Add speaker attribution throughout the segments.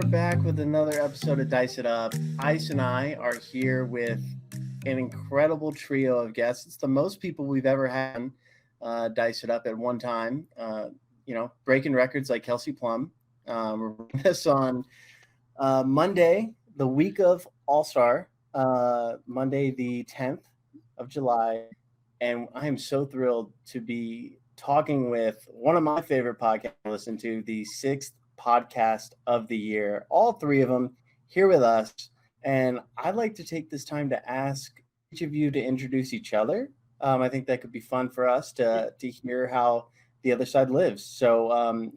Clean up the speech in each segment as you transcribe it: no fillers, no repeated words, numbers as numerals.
Speaker 1: back with another episode of Dice It Up. Ice and I are here with an incredible trio of guests. It's the most people we've ever had Dice It Up at one time. Breaking records like Kelsey Plum. We're recording this on Monday, the week of All-Star, Monday the 10th of July. And I am so thrilled to be talking with one of my favorite podcasts to listen to, the sixth podcast of the year. All three of them here with us. And I'd like to take this time to ask each of you to introduce each other. I think that could be fun for us to hear how the other side lives. So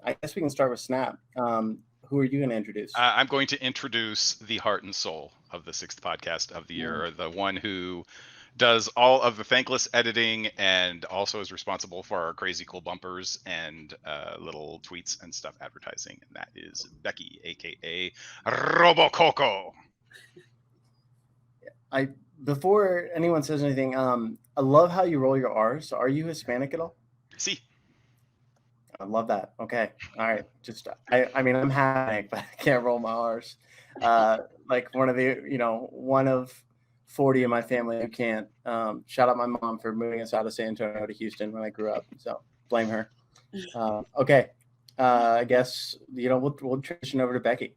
Speaker 1: I guess we can start with Snap. Who are you going to introduce?
Speaker 2: I'm going to introduce the heart and soul of the sixth podcast of the year, the one who does all of the thankless editing and also is responsible for our crazy cool bumpers and little tweets and stuff advertising. And that is Becky, aka Robococo.
Speaker 1: Before anyone says anything, I love how you roll your R's. Are you Hispanic at all?
Speaker 2: See.
Speaker 1: I love that. Okay. All right. I mean, I'm Hispanic, but I can't roll my R's. Like one of 40 in my family who can't. Shout out my mom for moving us out of San Antonio to Houston when I grew up. So blame her. Okay. I guess, we'll transition over to Becky.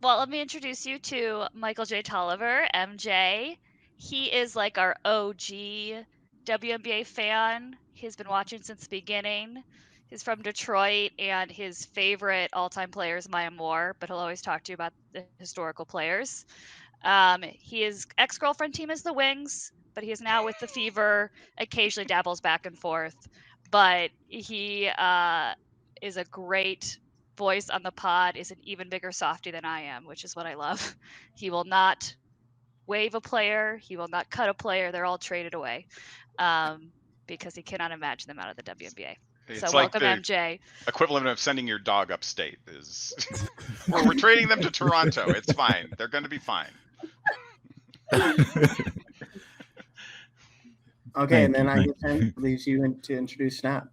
Speaker 3: Well, let me introduce you to Michael J. Tolliver, MJ. He is like our OG WNBA fan. He's been watching since the beginning. He's from Detroit, and his favorite all-time player is Maya Moore, but he'll always talk to you about the historical players. His ex-girlfriend team is the Wings, but he is now with the Fever, occasionally dabbles back and forth. But he is a great voice on the pod, is an even bigger softie than I am, which is what I love. He will not waive a player. He will not cut a player. They're all traded away because he cannot imagine them out of the WNBA.
Speaker 2: It's
Speaker 3: so
Speaker 2: like
Speaker 3: welcome, MJ.
Speaker 2: Equivalent of sending your dog upstate is we're trading them to Toronto. It's fine. They're going to be fine.
Speaker 1: Okay, and then I guess leaves you to introduce Snap.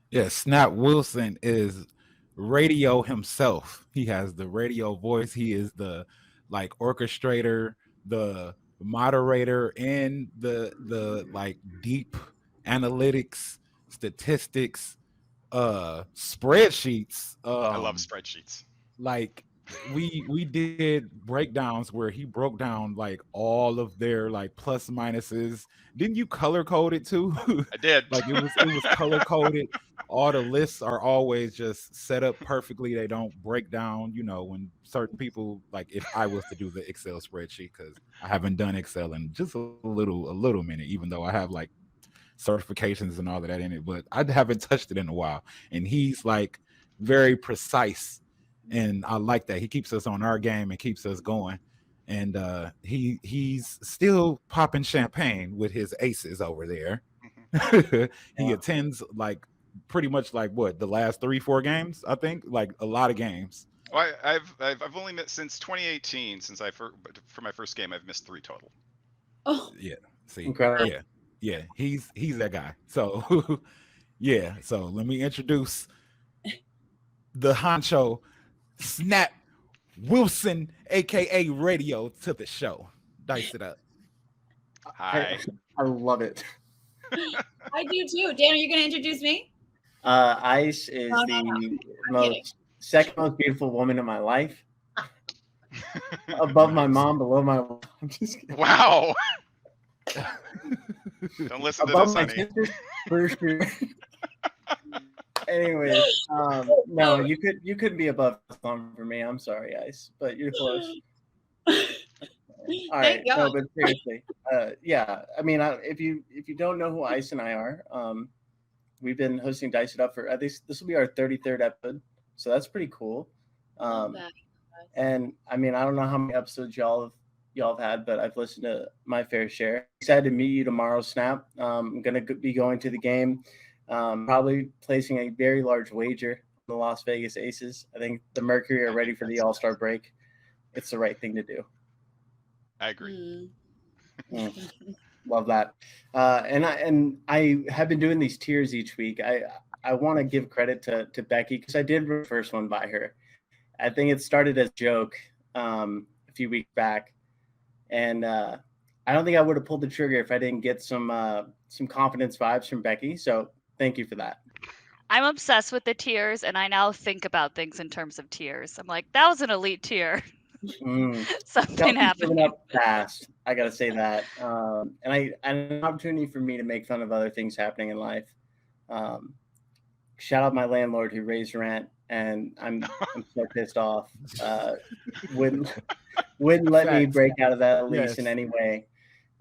Speaker 4: Yeah, Snap Wilson is radio himself. He has the radio voice. He is the orchestrator, the moderator, and the deep analytics, statistics, spreadsheets.
Speaker 2: I love spreadsheets.
Speaker 4: We did breakdowns where he broke down all of their plus minuses. Didn't you color code it too?
Speaker 2: I did.
Speaker 4: It was color coded. All the lists are always just set up perfectly. They don't break down, when certain people, if I was to do the Excel spreadsheet, because I haven't done Excel in just a little minute, even though I have certifications and all of that in it, but I haven't touched it in a while. And he's very precise. And I like that. He keeps us on our game and keeps us going. And he's still popping champagne with his aces over there. He attends pretty much the last 3-4 games, I think, a lot of games.
Speaker 2: Well, I've only missed since 2018. For my first game, I've missed 3 total.
Speaker 4: Oh yeah, see,
Speaker 1: incredible.
Speaker 4: Yeah, he's that guy. So yeah, so let me introduce the honcho, Snap Wilson, aka Radio, to the show. Dice it up.
Speaker 2: Hi.
Speaker 1: I love it.
Speaker 5: I do too. Dan, are you going to introduce me?
Speaker 1: Ice is second most beautiful woman in my life. Above my mom, below my mom. I'm just kidding.
Speaker 2: Wow. Don't listen to this, honey.
Speaker 1: For sure. Anyway, no, you couldn't be above thumb for me. I'm sorry, Ice, but you're close. All right, no, but seriously, yeah. I mean, if you don't know who Ice and I are, we've been hosting Dice It Up for this will be our 33rd episode, so that's pretty cool. And I mean, I don't know how many episodes y'all have had, but I've listened to my fair share. Excited to meet you tomorrow, Snap. I'm gonna be going to the game. Probably placing a very large wager on the Las Vegas Aces. I think the Mercury are ready for the All-Star break. It's the right thing to do.
Speaker 2: I agree.
Speaker 1: Love that. And I have been doing these tiers each week. I want to give credit to Becky because I did the first one by her. I think it started as a joke a few weeks back, and I don't think I would have pulled the trigger if I didn't get some confidence vibes from Becky. So thank you for that.
Speaker 3: I'm obsessed with the tiers, and I now think about things in terms of tiers. I'm like, that was an elite tier. Something
Speaker 1: That was
Speaker 3: happened.
Speaker 1: moving up fast. I gotta say that, and an opportunity for me to make fun of other things happening in life. Shout out my landlord who raised rent, and I'm so pissed off. Wouldn't let me break out of that lease in any way.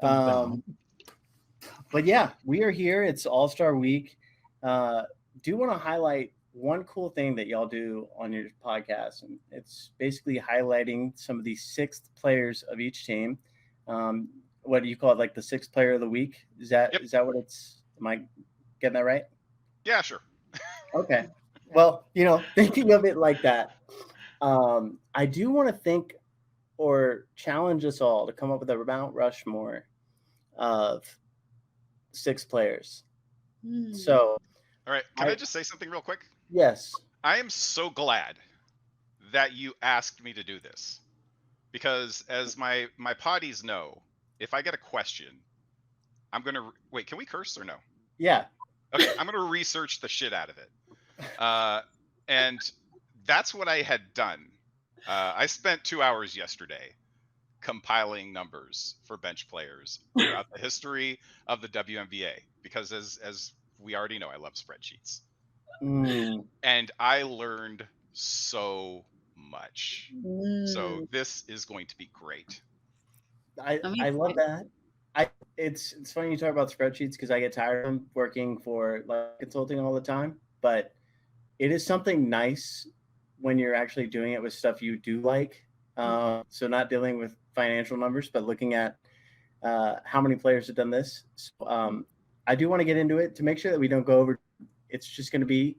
Speaker 1: But yeah, we are here. It's All-Star Week. Do want to highlight one cool thing that y'all do on your podcast, and it's basically highlighting some of the sixth players of each team. What do you call it? Like the sixth player of the week? Is that what it's? Am I getting that right?
Speaker 2: Yeah, sure.
Speaker 1: Okay. Well, thinking of it like that, I do want to think or challenge us all to come up with a Mount Rushmore of six players. So,
Speaker 2: all right. Can I just say something real quick?
Speaker 1: Yes.
Speaker 2: I am so glad that you asked me to do this, because as my potties know, if I get a question, I'm gonna wait. Can we curse or no?
Speaker 1: Yeah.
Speaker 2: Okay, I'm gonna research the shit out of it, and that's what I had done. I spent 2 hours yesterday compiling numbers for bench players throughout the history of the WNBA, because as we already know, I love spreadsheets. And I learned so much. So this is going to be great.
Speaker 1: I love that. It's funny you talk about spreadsheets because I get tired of them working for like consulting all the time, but it is something nice when you're actually doing it with stuff you do like. So not dealing with financial numbers, but looking at how many players have done this. So, I do want to get into it to make sure that we don't go over. It's just going to be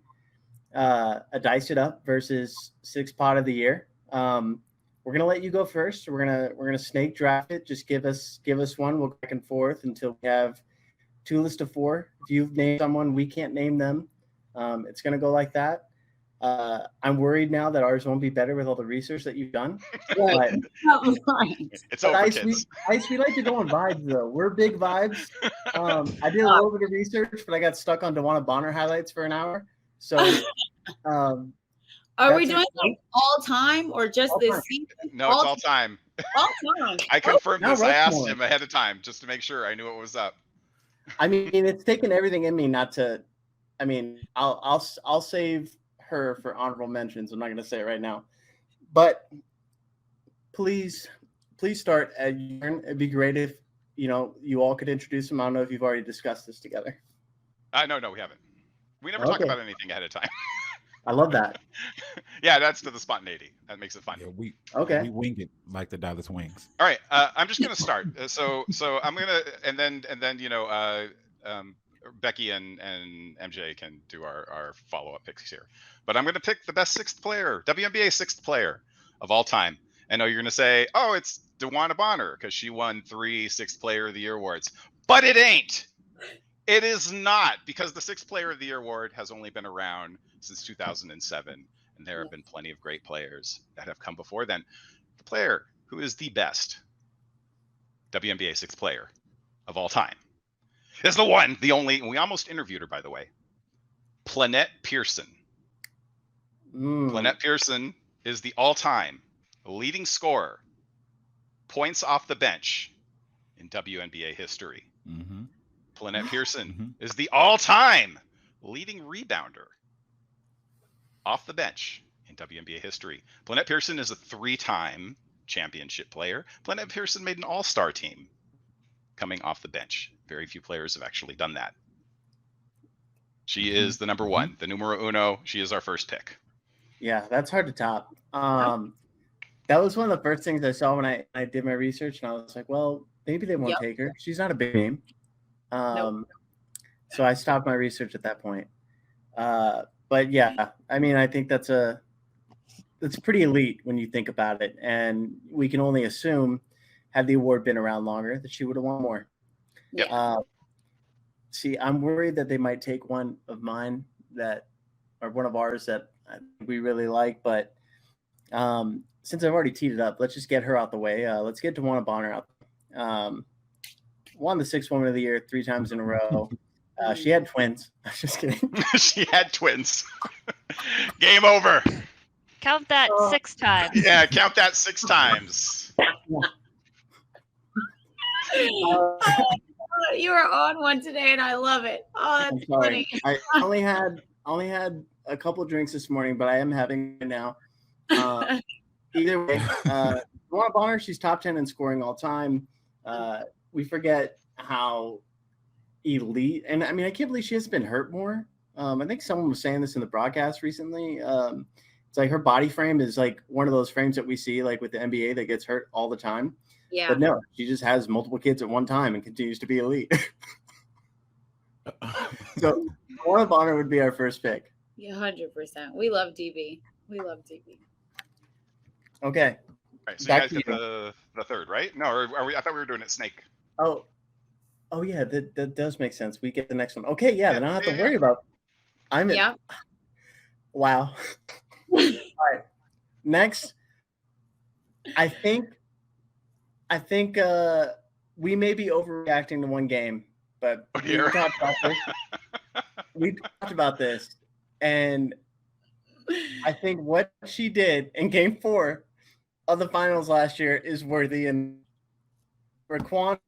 Speaker 1: a dice it up versus sixth pot of the year. We're gonna let you go first. We're gonna snake draft it. Just give us one. We'll go back and forth until we have two lists of four. If you've named someone, we can't name them. It's gonna go like that. I'm worried now that ours won't be better with all the research that you've done.
Speaker 5: Right.
Speaker 2: It's over, kids.
Speaker 1: Ice, we like to go on vibes though. We're big vibes. I did a little bit of research, but I got stuck on DeWanna Bonner highlights for an hour. So,
Speaker 5: are we doing like all time or just this season?
Speaker 2: No, it's all time.
Speaker 5: All time.
Speaker 2: I confirmed this. I asked him ahead of time just to make sure I knew what was up.
Speaker 1: I mean, it's taken everything in me not to. I mean, I'll save her for honorable mentions. I'm not going to say it right now, but please start. It'd be great if you all could introduce them. I don't know if you've already discussed this together.
Speaker 2: No, we haven't. We never talk about anything ahead of time.
Speaker 1: I love that.
Speaker 2: Yeah, that's to the spontaneity. That makes it fun.
Speaker 4: Yeah, we wing it like the Dallas Wings.
Speaker 2: All right, I'm just gonna start. So I'm gonna and then Becky and MJ can do our follow-up picks here. But I'm gonna pick the best sixth player, WNBA sixth player of all time. I know you're gonna say, oh, it's DeWanna Bonner because she won 3 sixth player of the year awards, but it ain't. It is not, because the sixth player of the year award has only been around since 2007, and there have been plenty of great players that have come before then. The player who is the best WNBA sixth player of all time is the one, the only, and we almost interviewed her, by the way, Planette Pearson. Planette Pearson is the all-time leading scorer, points off the bench in WNBA history. Planette Pearson is the all-time leading rebounder off the bench in WNBA history. Planette Pearson is a 3-time championship player. Planette Pearson made an all-star team coming off the bench. Very few players have actually done that. She is the number one, the numero uno. She is our first pick.
Speaker 1: Yeah, that's hard to top. That was one of the first things I saw when I did my research, and I was like, well, maybe they won't take her. She's not a big name. So I stopped my research at that point. But yeah, I mean, I think that's pretty elite when you think about it. And we can only assume, had the award been around longer, that she would have won more.
Speaker 2: Yep.
Speaker 1: See, I'm worried that they might take one of mine that, or one of ours that we really like. But since I've already teed it up, let's just get her out the way. Let's get Dewana Bonner out. Won the 6th Woman of the Year 3 times in a row. She had twins. I'm just kidding.
Speaker 2: She had twins. Game over.
Speaker 3: Count that 6 times.
Speaker 2: Yeah, count that 6 times.
Speaker 5: You are on one today, and I love it. Oh, that's
Speaker 1: I'm sorry.
Speaker 5: funny.
Speaker 1: I only had a couple drinks this morning, but I am having it now. Either way, Dewana Bonner, she's top 10 in scoring all time. We forget how elite, and I mean, I can't believe she has been hurt more. I think someone was saying this in the broadcast recently. It's like her body frame is like one of those frames that we see like with the NBA that gets hurt all the time.
Speaker 5: Yeah.
Speaker 1: But no, she just has multiple kids at one time and continues to be elite. So Dewana Bonner would be our first pick.
Speaker 5: Yeah, 100%. We love DB. We love DB.
Speaker 1: Okay.
Speaker 2: All right, so
Speaker 1: Back
Speaker 2: you
Speaker 1: to
Speaker 2: guys get the third, right? No, are we? I thought we were doing it snake.
Speaker 1: Oh yeah, that does make sense. We get the next one. Okay, yeah, then I don't have to worry
Speaker 2: yeah.
Speaker 1: about. I'm in.
Speaker 5: Yeah.
Speaker 1: Wow. All right. Next, I think we may be overreacting to one game, but
Speaker 2: Oh, dear.
Speaker 1: we talked about this, and I think what she did in Game 4 of the finals last year is worthy. And Raquana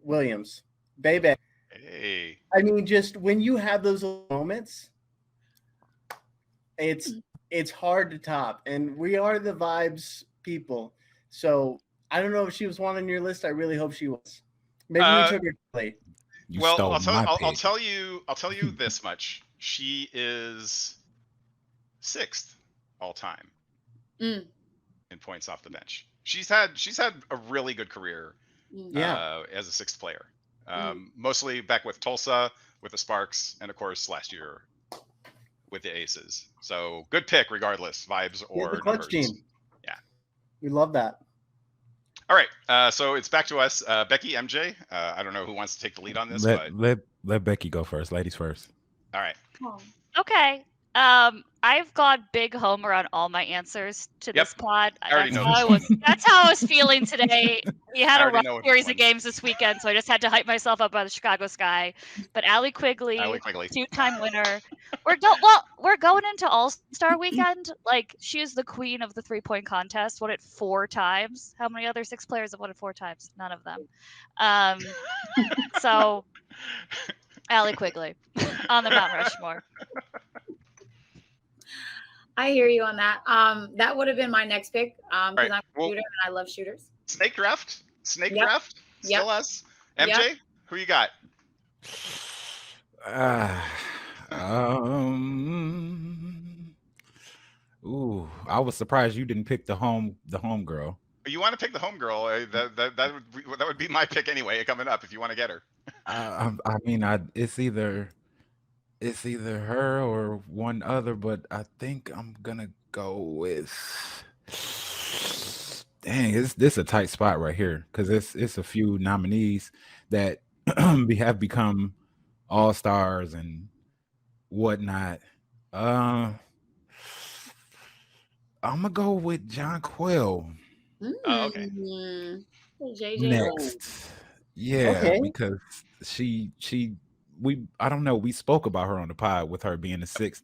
Speaker 1: Williams, baby.
Speaker 2: Hey.
Speaker 1: I mean, just when you have those moments, it's hard to top. And we are the vibes people. So I don't know if she was one on your list. I really hope she was. Maybe we took her late.
Speaker 2: Well, I'll tell you this much. She is 6th all time in points off the bench. She's had a really good career as a 6th player. Mostly back with Tulsa, with the Sparks, and of course last year with the Aces. So good pick regardless, vibes or
Speaker 1: the clutch
Speaker 2: numbers.
Speaker 1: team.
Speaker 2: Yeah.
Speaker 1: We love that.
Speaker 2: All right, so it's back to us. Becky, MJ, I don't know who wants to take the lead on this, but
Speaker 4: let Becky go first. Ladies first.
Speaker 2: all right.
Speaker 3: Okay. I've gone big homer on all my answers to this pod.
Speaker 2: I already know
Speaker 3: That's how I was feeling today. We had
Speaker 2: I
Speaker 3: a
Speaker 2: already
Speaker 3: rough
Speaker 2: know which
Speaker 3: series
Speaker 2: one.
Speaker 3: of games this weekend, so I just had to hype myself up by the Chicago Sky. But Allie Quigley, 2-time winner. We're going into All-Star Weekend. Like, she is the queen of the 3-point contest. Won it 4 times. How many other 6 players have won it 4 times? None of them. So Allie Quigley on the Mount Rushmore.
Speaker 5: I hear you on that. That would have been my next pick because
Speaker 2: Right.
Speaker 5: I'm a shooter and I love shooters.
Speaker 2: Snake draft? Draft? Still us? MJ?
Speaker 5: Yep.
Speaker 2: Who you got?
Speaker 4: Ooh, I was surprised you didn't pick the home girl.
Speaker 2: You want to pick the homegirl? That would be my pick anyway. Coming up, if you want to get her.
Speaker 4: I mean, it's either her or one other, but I think I'm gonna go with. Dang, this a tight spot right here because it's a few nominees that have become all-stars and whatnot. I'm gonna go with John Quell.
Speaker 2: Oh, okay.
Speaker 5: JJ.
Speaker 4: Next. Yeah,
Speaker 1: Okay.
Speaker 4: because I don't know, we spoke about her on the pod with her being the 6th.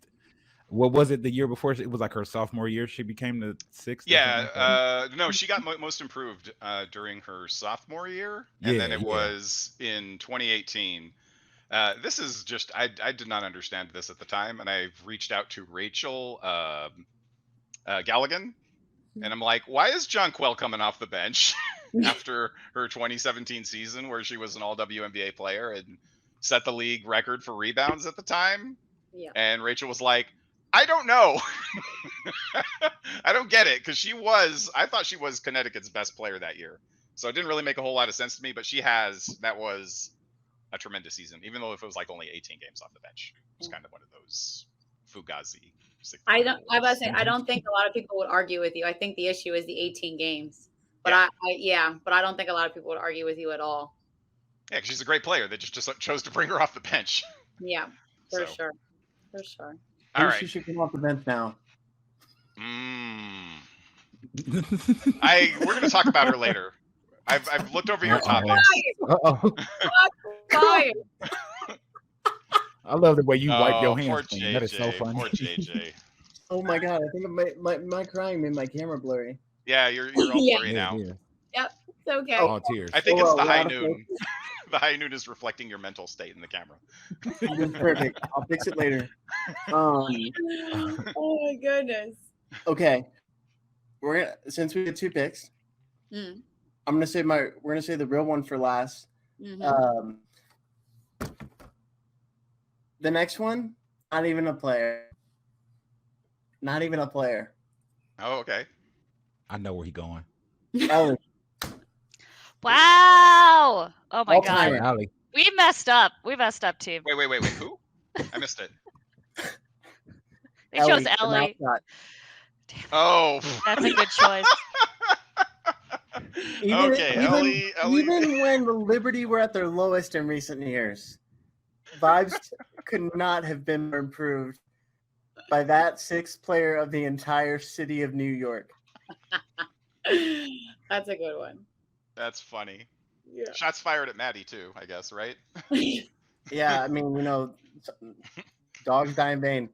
Speaker 4: What was it the year before? It was like her sophomore year she became the 6th.
Speaker 2: Yeah, no, she got most improved during her sophomore year, and then it was in 2018. This is just I did not understand this at the time, and I've reached out to Rachel Galligan, and I'm like, why is John Quell coming off the bench after her 2017 season where she was an all WNBA player and set the league record for rebounds at the time?
Speaker 5: Yeah.
Speaker 2: And Rachel was like, I don't know. I don't get it, because I thought she was Connecticut's best player that year. So it didn't really make a whole lot of sense to me, but that was a tremendous season, even though if it was like only 18 games off the bench. It was kind of one of those Fugazi.
Speaker 5: I don't think a lot of people would argue with you. I think the issue is the 18 games. But but I don't think a lot of people would argue with you at all.
Speaker 2: Yeah, because she's a great player. They just chose to bring her off the bench.
Speaker 5: Yeah, for sure. For sure.
Speaker 2: All
Speaker 1: Maybe
Speaker 2: right.
Speaker 1: she should come off the bench now.
Speaker 2: We're gonna talk about her later. I've looked over your topics.
Speaker 4: Uh-oh.
Speaker 5: Fire.
Speaker 4: I love the way you wipe
Speaker 2: Oh,
Speaker 4: your
Speaker 2: poor
Speaker 4: hands clean. That is so
Speaker 2: JJ.
Speaker 4: funny.
Speaker 2: Poor JJ.
Speaker 1: Oh my god, I think my crying made my camera blurry.
Speaker 2: Yeah, you're all
Speaker 5: Yeah.
Speaker 2: blurry now.
Speaker 4: Yeah.
Speaker 5: Yep. It's okay.
Speaker 4: All tears.
Speaker 2: I think
Speaker 1: Oh,
Speaker 2: it's the
Speaker 1: we're
Speaker 2: high
Speaker 1: out of
Speaker 2: noon. The high noon is reflecting your mental state in the camera.
Speaker 1: It's perfect. I'll fix it later.
Speaker 5: Oh my goodness.
Speaker 1: Okay. Since we did 2 picks,
Speaker 5: Mm.
Speaker 1: we're gonna say the real one for last.
Speaker 5: Mhm.
Speaker 1: The next one, not even a player. Not even a player.
Speaker 2: Oh, okay.
Speaker 4: I know where he's going.
Speaker 1: Ellie.
Speaker 3: Wow. Oh my
Speaker 1: All
Speaker 3: god.
Speaker 1: timer.
Speaker 4: Allie.
Speaker 3: We messed up. We messed up, team.
Speaker 2: Wait. Who? I missed it.
Speaker 3: They chose
Speaker 1: the
Speaker 3: Ellie.
Speaker 1: mascot.
Speaker 2: Oh.
Speaker 3: That's a good choice.
Speaker 2: Okay, Ellie.
Speaker 1: Even when the Liberty were at their lowest in recent years, vibes could not have been more improved by that 6th player of the entire city of New York.
Speaker 5: That's a good one.
Speaker 2: That's funny.
Speaker 5: Yeah.
Speaker 2: Shots fired at Maddie too, I guess, right?
Speaker 1: Yeah, I mean, dogs die in vain.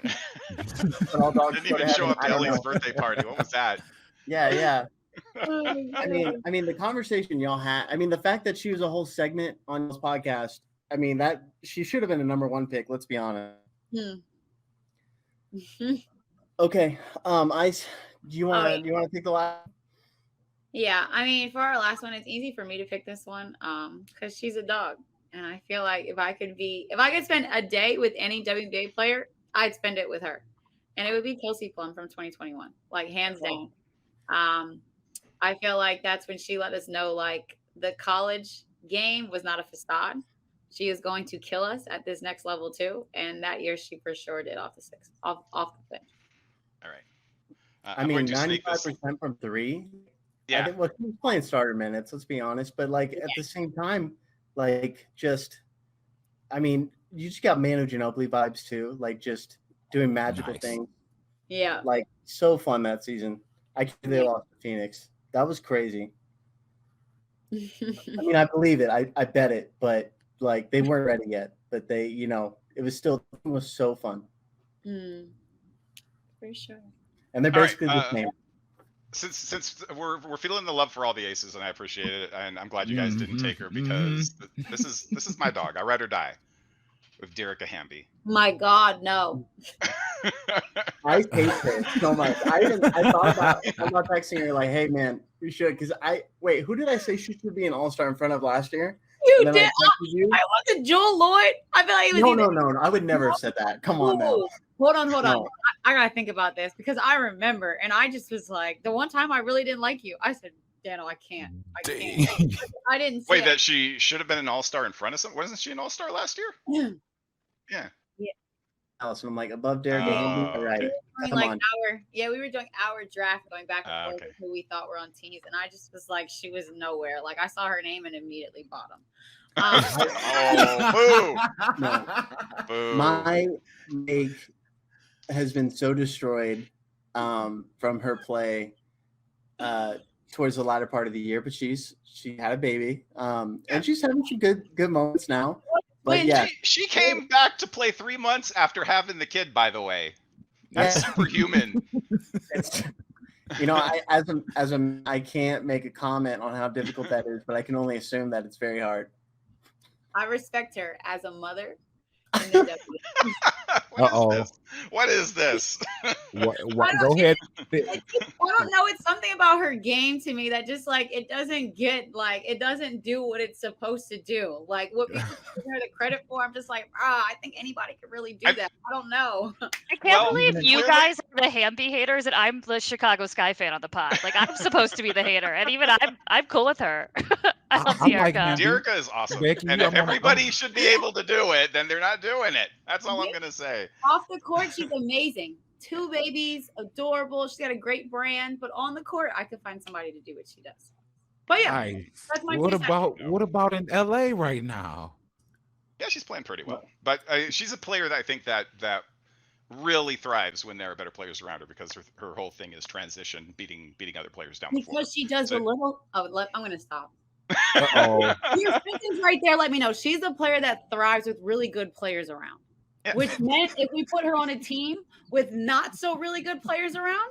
Speaker 1: But all dogs
Speaker 2: Didn't
Speaker 1: go to
Speaker 2: even show
Speaker 1: heaven.
Speaker 2: up to
Speaker 1: I don't
Speaker 2: Ellie's
Speaker 1: know.
Speaker 2: birthday party. What was that?
Speaker 1: Yeah.
Speaker 5: Oh my
Speaker 1: I
Speaker 5: goodness.
Speaker 1: mean, the conversation y'all had. I mean, the fact that she was a whole segment on this podcast. I mean, that she should have been a number 1 pick. Let's be honest. Okay, Ice. Do you want to pick the last?
Speaker 5: Yeah, I mean, for our last one, it's easy for me to pick this one, because she's a dog, and I feel like if I could spend a day with any WNBA player, I'd spend it with her, and it would be Kelsey Plum from 2021, like hands down. I feel like that's when she let us know, like, the college game was not a facade. She is going to kill us at this next level too, and that year she for sure did off the bench.
Speaker 2: All right.
Speaker 1: I
Speaker 2: I'm going
Speaker 1: mean,
Speaker 2: to sneak this.
Speaker 1: 95% from 3.
Speaker 2: Yeah.
Speaker 1: I think, well, she's playing starter minutes. Let's be honest, but like at the same time, like I mean, you just got Manu Ginobili vibes too. Like just doing magical
Speaker 4: Nice.
Speaker 1: things.
Speaker 5: Yeah.
Speaker 1: Like so fun that season. I can't believe they lost to Phoenix. That was crazy. I mean, I believe it. I bet it, but like they weren't ready yet. But they, it was so fun.
Speaker 5: For sure.
Speaker 1: And they're
Speaker 2: All right,
Speaker 1: basically the same.
Speaker 2: Since we're feeling the love for all the aces, and I appreciate it, and I'm glad you guys didn't take her because this is my dog. I ride or die with Derica Hamby.
Speaker 5: My God, no.
Speaker 1: I hate her so much. I thought about texting her like, "Hey man, you should." Because who did I say she should be an all-star in front of last year?
Speaker 5: You
Speaker 1: And then
Speaker 5: did.
Speaker 1: I texted you.
Speaker 5: I wasn't Joel Lloyd. I feel like it was
Speaker 1: No. I would never have said that. Come on now.
Speaker 5: Hold on.
Speaker 1: No.
Speaker 5: I gotta think about this because I remember, and I just was like, the one time I really didn't like you. I said, Dano, I can't. I didn't say
Speaker 2: Wait, that she should have been an all-star in front of some. Wasn't she an all-star last year? Yeah.
Speaker 1: Allison, I'm like above Derek Hamby. Right.
Speaker 5: We
Speaker 1: Come on.
Speaker 5: we were doing our draft going back and forth
Speaker 2: Okay.
Speaker 5: with who we thought were on teams, and I just was like, she was nowhere. Like I saw her name and immediately bought them.
Speaker 2: Oh, boo!
Speaker 1: No.
Speaker 2: Boo.
Speaker 1: My make has been so destroyed from her play towards the latter part of the year, but she had a baby and she's having some good moments now. But yeah,
Speaker 2: she came back to play 3 months after having the kid. By the way, that's superhuman.
Speaker 1: I can't make a comment on how difficult that is, but I can only assume that it's very hard.
Speaker 5: I respect her as a mother.
Speaker 2: What is this?
Speaker 4: Go ahead.
Speaker 5: I don't know. It's something about her game to me that just like it doesn't do what it's supposed to do. Like what people give her the credit for, I'm just like, I think anybody could really do that. I don't know.
Speaker 3: I can't believe you guys are the Hamby haters and I'm the Chicago Sky fan on the pod. Like I'm supposed to be the hater, and even I'm cool with her. I love Derica.
Speaker 2: Derica is awesome,
Speaker 4: Becky,
Speaker 2: and if everybody should be able to do it, then they're not doing it. That's all I'm gonna say.
Speaker 5: Off the court, she's amazing. 2 babies, adorable. She's got a great brand, but on the court, I could find somebody to do what she does. But yeah,
Speaker 4: Nice.
Speaker 5: that's my
Speaker 4: What about in LA right now?
Speaker 2: Yeah, she's playing pretty well, but she's a player that I think that really thrives when there are better players around her because her whole thing is transition, beating other players down the floor.
Speaker 5: Because she does
Speaker 2: So-
Speaker 5: a little. Oh, I'm going to stop.
Speaker 4: Uh-oh.
Speaker 5: Your sentence right there let me know she's a player that thrives with really good players around.
Speaker 2: Yeah.
Speaker 5: Which meant if we put her on a team with not so really good players around,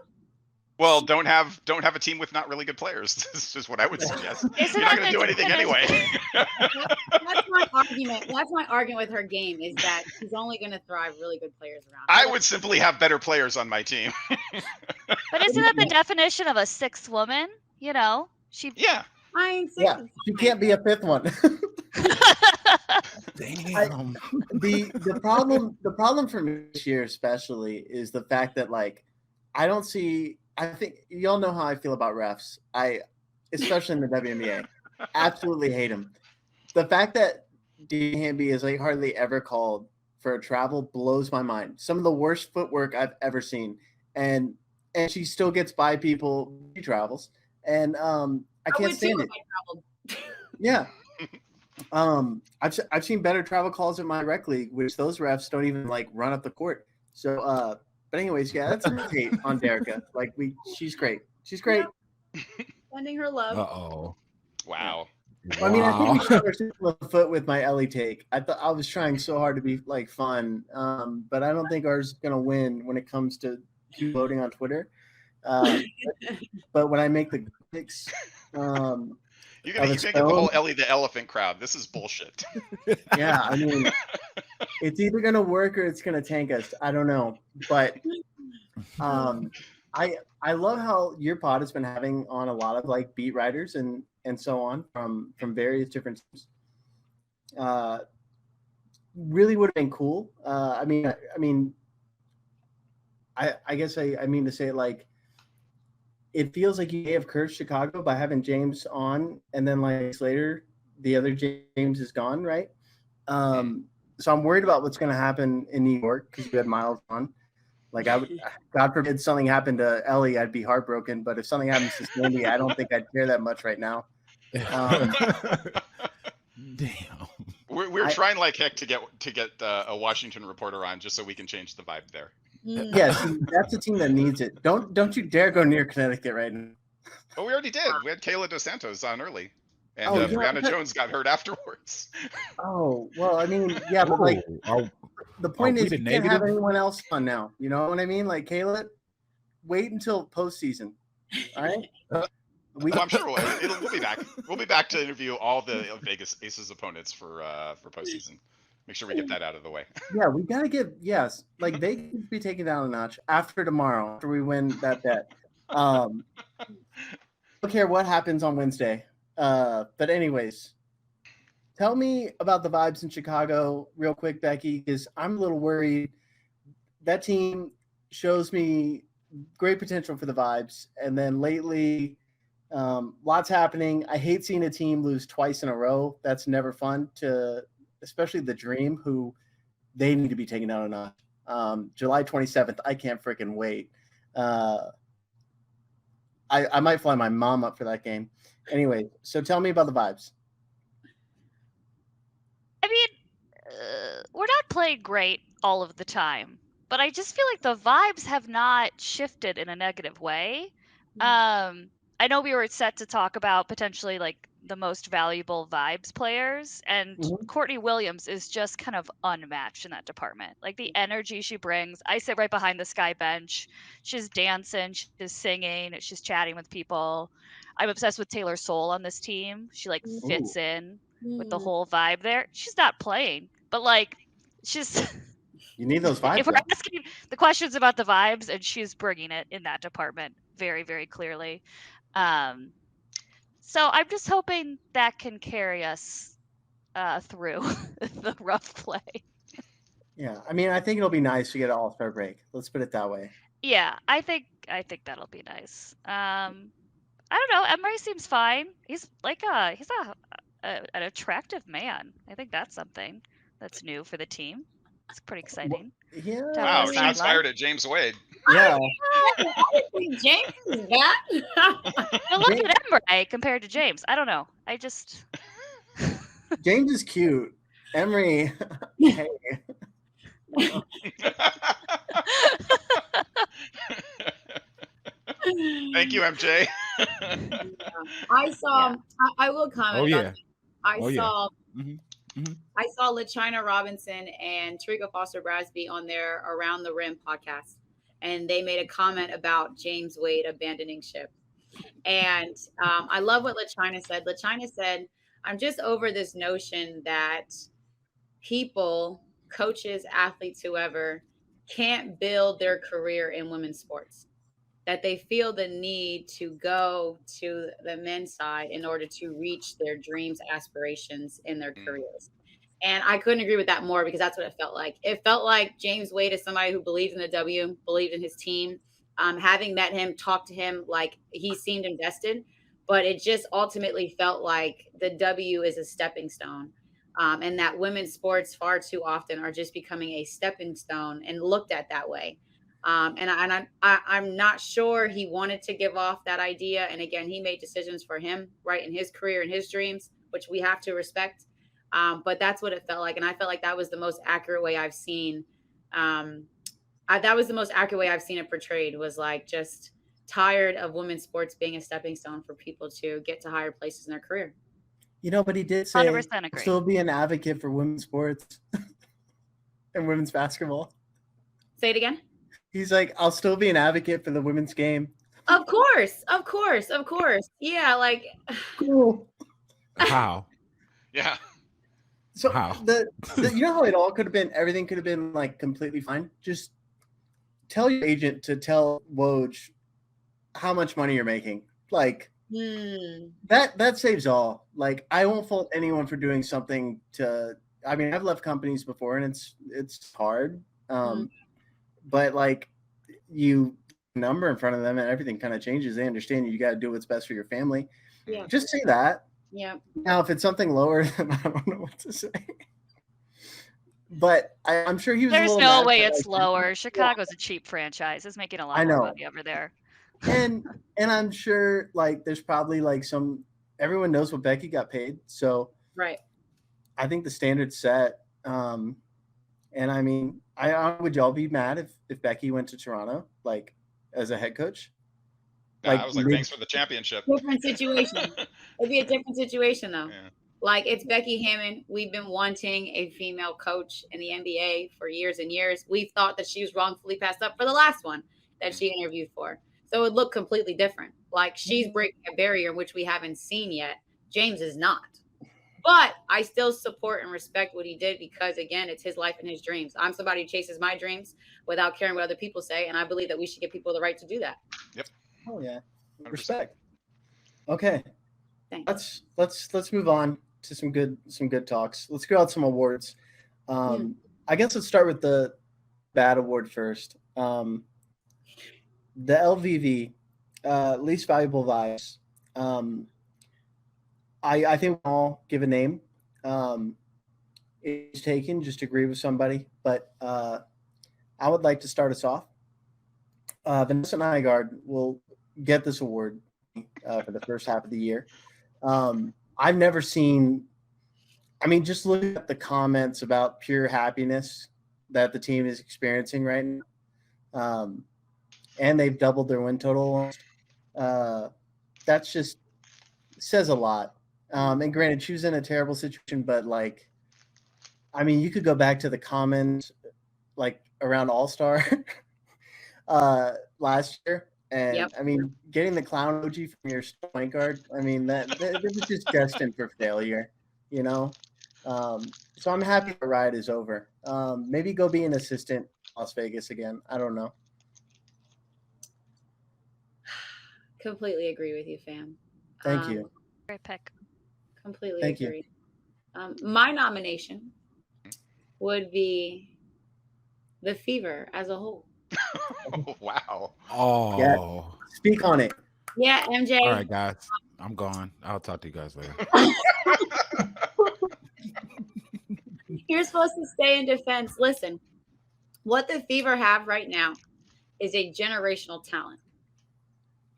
Speaker 2: Well, don't have a team with not really good players. This is just what I would suggest.
Speaker 3: Isn't
Speaker 2: You're not
Speaker 3: that
Speaker 2: going to
Speaker 3: the
Speaker 2: do anything
Speaker 3: definition?
Speaker 2: anyway.
Speaker 5: that's my argument. That's my argument with her game is that she's only going to thrive really good players around.
Speaker 2: I would simply have better players on my team.
Speaker 3: But isn't that the definition of a sixth woman? You know, she.
Speaker 2: Yeah.
Speaker 5: I ain't
Speaker 1: Yeah, you can't be a fifth one.
Speaker 4: Damn.
Speaker 1: The problem for me this year especially is the fact that like I think y'all know how I feel about refs. Especially in the WNBA, absolutely hate them. The fact that Dean Hamby is like hardly ever called for a travel blows my mind. Some of the worst footwork I've ever seen, and she still gets by people. She travels, and I can't stand it. Yeah. I've seen better travel calls in my rec league, which those refs don't even like run up the court. So, but anyways, yeah, that's a hate on Derica. Like she's great. She's great.
Speaker 5: Sending her love.
Speaker 4: Uh-oh.
Speaker 2: Wow.
Speaker 1: I mean, I think we shot ourselves in the foot with my Ellie take. I thought I was trying so hard to be like fun, but I don't think ours is gonna win when it comes to voting on Twitter. But when I make the picks,
Speaker 2: You're gonna get the whole Ellie the Elephant crowd. This is bullshit.
Speaker 1: yeah, I mean, it's either gonna work or it's gonna tank us. I don't know, but I love how your pod has been having on a lot of like beat writers and so on from various different teams. Really would have been cool. I guess I mean to say like it feels like you may have cursed Chicago by having James on, and then like later the other James is gone, right? So I'm worried about what's going to happen in New York because you had Miles on. Like I would, God forbid something happened to Ellie, I'd be heartbroken. But if something happens to Sandy, I don't think I'd care that much right now.
Speaker 4: Damn.
Speaker 2: We're trying like heck to get a Washington reporter on just so we can change the vibe there.
Speaker 1: Yes, that's a team that needs it. Don't you dare go near Connecticut right now.
Speaker 2: Oh, we already did. We had Kayla Dos Santos on early, and
Speaker 1: Oh, yeah,
Speaker 2: Brianna
Speaker 1: but-
Speaker 2: Jones got hurt afterwards.
Speaker 1: Oh well, I mean, yeah, but like the point is, you can't have anyone else on now. You know what I mean? Like Kayla, wait until postseason. All right.
Speaker 2: I'm sure we'll be back. We'll be back to interview all the Vegas Aces opponents for postseason. Make sure we get that out of the way.
Speaker 1: Yeah, we gotta like they could be taken down a notch after tomorrow, after we win that bet. Don't care what happens on Wednesday. But anyways, tell me about the vibes in Chicago real quick, Becky, because I'm a little worried. That team shows me great potential for the vibes, and then lately, lots happening. I hate seeing a team lose twice in a row. That's never fun especially the Dream, who they need to be taken down a notch. July 27th, I can't freaking wait. I might fly my mom up for that game. Anyway, so tell me about the vibes.
Speaker 3: I mean, we're not playing great all of the time, but I just feel like the vibes have not shifted in a negative way. I know we were set to talk about potentially like the most valuable vibes players, and Courtney Williams is just kind of unmatched in that department. Like the energy she brings. I sit right behind the Sky bench. She's dancing, she's singing, she's chatting with people. I'm obsessed with Taylor Soul on this team. She like fits in with the whole vibe there. She's not playing, but like she's
Speaker 1: you need those vibes.
Speaker 3: If we're asking the questions about the vibes, and she's bringing it in that department very, very clearly. So I'm just hoping that can carry us through the rough play.
Speaker 1: Yeah, I mean, I think it'll be nice to get an all-star break. Let's put it that way.
Speaker 3: Yeah, I think that'll be nice. I don't know. Emery seems fine. He's like an attractive man. I think that's something that's new for the team. It's pretty exciting.
Speaker 1: Yeah.
Speaker 2: Wow, shots fired at James Wade.
Speaker 1: Yeah.
Speaker 5: James is bad.
Speaker 3: I look at Emery compared to James. I don't know. I just
Speaker 1: James is cute. Emery, hey.
Speaker 2: Thank you, MJ.
Speaker 5: I saw.
Speaker 3: Yeah.
Speaker 5: I will comment.
Speaker 4: Oh
Speaker 5: about
Speaker 4: yeah.
Speaker 5: that. I
Speaker 4: Oh yeah.
Speaker 5: saw.
Speaker 4: Mm-hmm.
Speaker 5: I saw LaChina Robinson and Tarika Foster Brasby on their Around the Rim podcast, and they made a comment about James Wade abandoning ship. And I love what LaChina said. LaChina said, "I'm just over this notion that people, coaches, athletes, whoever, can't build their career in women's sports. That they feel the need to go to the men's side in order to reach their dreams, aspirations in their careers." And I couldn't agree with that more because that's what it felt like. It felt like James Wade is somebody who believed in the W, believed in his team. Having met him, talked to him, like he seemed invested, but it just ultimately felt like the W is a stepping stone. And that women's sports far too often are just becoming a stepping stone and looked at that way. I'm not sure he wanted to give off that idea. And again, he made decisions for him, right, in his career and his dreams, which we have to respect. But that's what it felt like, and I felt like that was the most accurate way I've seen. That was the most accurate way I've seen it portrayed. Was like just tired of women's sports being a stepping stone for people to get to higher places in their career.
Speaker 1: You know, but he did say
Speaker 3: 100% agree.
Speaker 1: still be an advocate for women's sports and women's basketball.
Speaker 5: Say it again.
Speaker 1: He's like, I'll still be an advocate for the women's game.
Speaker 5: Of course, of course, of course. Yeah, like
Speaker 1: Cool.
Speaker 4: How?
Speaker 2: Yeah.
Speaker 1: So
Speaker 4: How?
Speaker 1: the you know how it all could have been, everything could have been like completely fine. Just tell your agent to tell Woj how much money you're making. Like that saves all. Like I won't fault anyone for doing something to. I mean, I've left companies before, and it's hard. But like you number in front of them, and everything kind of changes. They understand you got to do what's best for your family.
Speaker 5: Yeah.
Speaker 1: Just say that.
Speaker 5: Yeah.
Speaker 1: Now, if it's something lower, then I don't know what to say. But I'm sure he was.
Speaker 3: There's
Speaker 1: a
Speaker 3: no
Speaker 1: little
Speaker 3: way
Speaker 1: mad,
Speaker 3: it's lower. Chicago's a cheap franchise. It's making a lot more money over there.
Speaker 1: And I'm sure like there's probably like everyone knows what Becky got paid. So
Speaker 5: right.
Speaker 1: I think the standard's set. And I mean, would y'all be mad if Becky went to Toronto, like as a head coach?
Speaker 2: Like, I was like, thanks for the championship.
Speaker 5: Different situation. It'd be a different situation though.
Speaker 2: Yeah.
Speaker 5: Like it's Becky Hammon. We've been wanting a female coach in the NBA for years and years. We thought that she was wrongfully passed up for the last one that she interviewed for. So it would look completely different. Like she's breaking a barrier which we haven't seen yet. James is not. But I still support and respect what he did because, again, it's his life and his dreams. I'm somebody who chases my dreams without caring what other people say, and I believe that we should give people the right to do that.
Speaker 2: Yep.
Speaker 1: Oh yeah,
Speaker 2: 100%.
Speaker 1: respect. Okay,
Speaker 5: thanks.
Speaker 1: Let's move on to some good talks. Let's go out some awards. I guess let's start with the bad award first. The LVV, least valuable vibes. I think we'll all give a name. It's taken, just agree with somebody. But I would like to start us off. Vanessa Nygaard will get this award for the first half of the year. I've never seen, I mean, just look at the comments about pure happiness that the team is experiencing right now. And they've doubled their win total. That's just says a lot. And granted, she was in a terrible situation, but like, I mean, you could go back to the comments like around All-Star last year. And I mean, getting the clown emoji from your point guard, I mean, that was just destined for failure, you know? So I'm happy the ride is over. Maybe go be an assistant in Las Vegas again. I don't know.
Speaker 5: Completely agree with you, fam.
Speaker 1: Thank you.
Speaker 3: Great pick.
Speaker 5: Completely
Speaker 1: Thank
Speaker 5: agree. My nomination would be The Fever as a whole.
Speaker 2: Wow.
Speaker 4: Oh.
Speaker 1: Yeah. Speak on it.
Speaker 5: Yeah, MJ.
Speaker 4: All right, guys. I'm gone. I'll talk to you guys later.
Speaker 5: You're supposed to stay in defense. Listen, what the Fever have right now is a generational talent.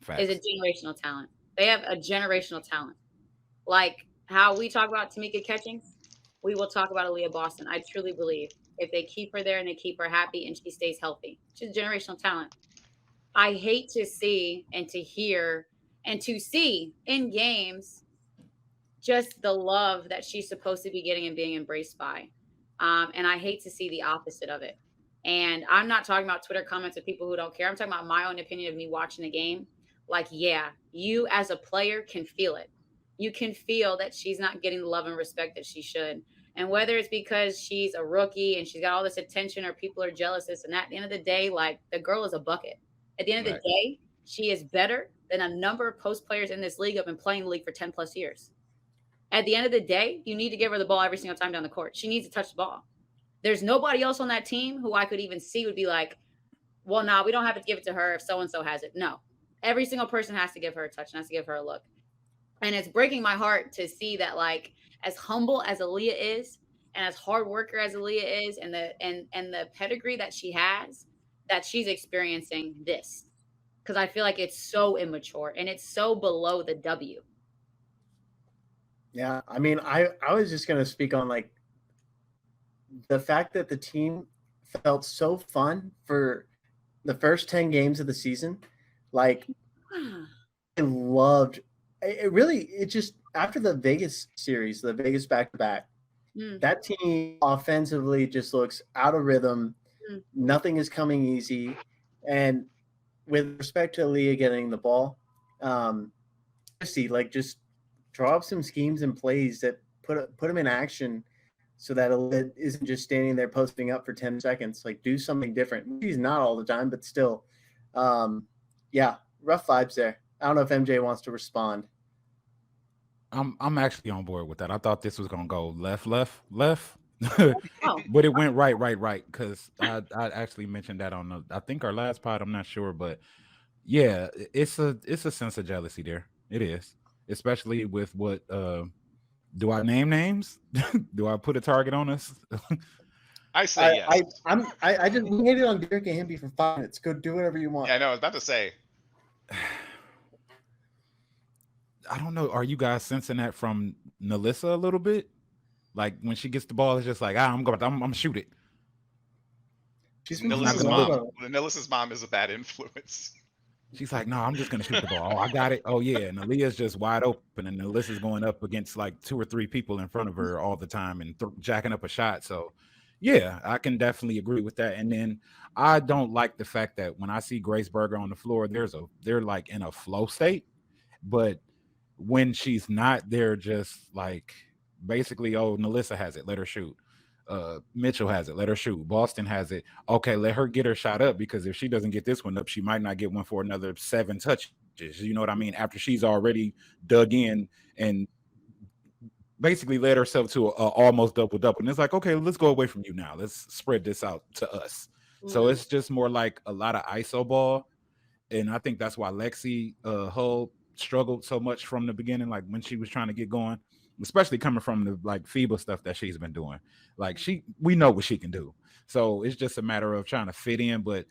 Speaker 4: Facts.
Speaker 5: Is a generational talent. They have a generational talent. Like how we talk about Tamika Catchings, we will talk about Aaliyah Boston. I truly believe if they keep her there and they keep her happy and she stays healthy, she's a generational talent. I hate to see and to hear and to see in games just the love that she's supposed to be getting and being embraced by. And I hate to see the opposite of it. And I'm not talking about Twitter comments of people who don't care. I'm talking about my own opinion of me watching the game. Like, yeah, you as a player can feel it. You can feel that she's not getting the love and respect that she should. And whether it's because she's a rookie and she's got all this attention or people are jealous, this and that, at the end of the day, like the girl is a bucket. At the end of the day, she is better than a number of post players in this league who have been playing the league for 10 plus years. At the end of the day, you need to give her the ball every single time down the court. She needs to touch the ball. There's nobody else on that team who I could even see would be like, well, no, we don't have to give it to her if so-and-so has it. No, every single person has to give her a touch and has to give her a look. And it's breaking my heart to see that, like, as humble as Aaliyah is and as hard worker as Aaliyah is and the pedigree that she has, that she's experiencing this. Because I feel like it's so immature and it's so below the W.
Speaker 1: Yeah, I mean, I was just going to speak on like the fact that the team felt so fun for the first 10 games of the season. Like, I loved it. Really, it just after the Vegas series, the Vegas back-to-back, that team offensively just looks out of rhythm. Nothing is coming easy. And with respect to Aaliyah getting the ball, just draw up some schemes and plays that put them in action so that it isn't just standing there posting up for 10 seconds. Like, do something different. He's not all the time, but still. Yeah, rough vibes there. I don't know if MJ wants to respond.
Speaker 4: I'm actually on board with that. I thought this was gonna go left, but it went right. Because I actually mentioned that on I think our last pod. I'm not sure, but yeah, it's a sense of jealousy there. It is, especially with what. Do I name names? Do I put a target on us?
Speaker 2: I say yes.
Speaker 1: I just waited on Derek and Hamby for 5 minutes. Go do whatever you want.
Speaker 2: Yeah, I know. I was about to say.
Speaker 4: I don't know. Are you guys sensing that from Nalissa a little bit? Like when she gets the ball, it's just like, I'm gonna shoot it.
Speaker 1: She's
Speaker 2: Nalissa's mom is a bad influence.
Speaker 4: She's like, no, I'm just gonna shoot the ball. Oh, I got it. Oh yeah, and Aaliyah's just wide open, and Alyssa's going up against like 2 or 3 people in front of her all the time and jacking up a shot. So, yeah, I can definitely agree with that. And then I don't like the fact that when I see Grace Berger on the floor, they're like in a flow state, but when she's not, they're just like basically, oh, Nalissa has it, let her shoot. Mitchell has it, let her shoot. Boston has it, okay, let her get her shot up, because if she doesn't get this one up, she might not get one for another 7 touches. You know what I mean? After she's already dug in and basically led herself to a almost double-double. And it's like, okay, let's go away from you now. Let's spread this out to us. So it's just more like a lot of ISO ball. And I think that's why Lexi Hull struggled so much from the beginning, like when she was trying to get going, especially coming from the like FIBA stuff that she's been doing. Like we know what she can do. So it's just a matter of trying to fit in. But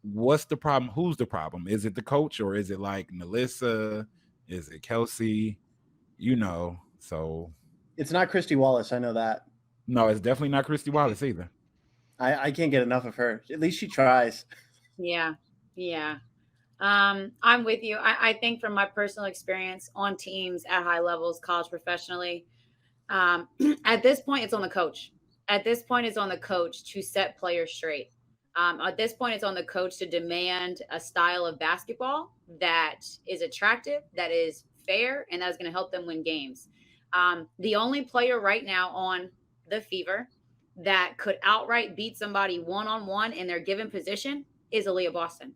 Speaker 4: what's the problem? Who's the problem? Is it the coach, or is it like Nalissa? Is it Kelsey? So
Speaker 1: it's not Christy Wallace. I know that.
Speaker 4: No, it's definitely not Christy Wallace either.
Speaker 1: I can't get enough of her. At least she tries.
Speaker 5: Yeah. I'm with you. I think from my personal experience on teams at high levels, college, professionally, at this point, it's on the coach. At this point, it's on the coach to set players straight. At this point, it's on the coach to demand a style of basketball that is attractive, that is fair, and that is going to help them win games. The only player right now on the Fever that could outright beat somebody one-on-one in their given position is Aaliyah Boston.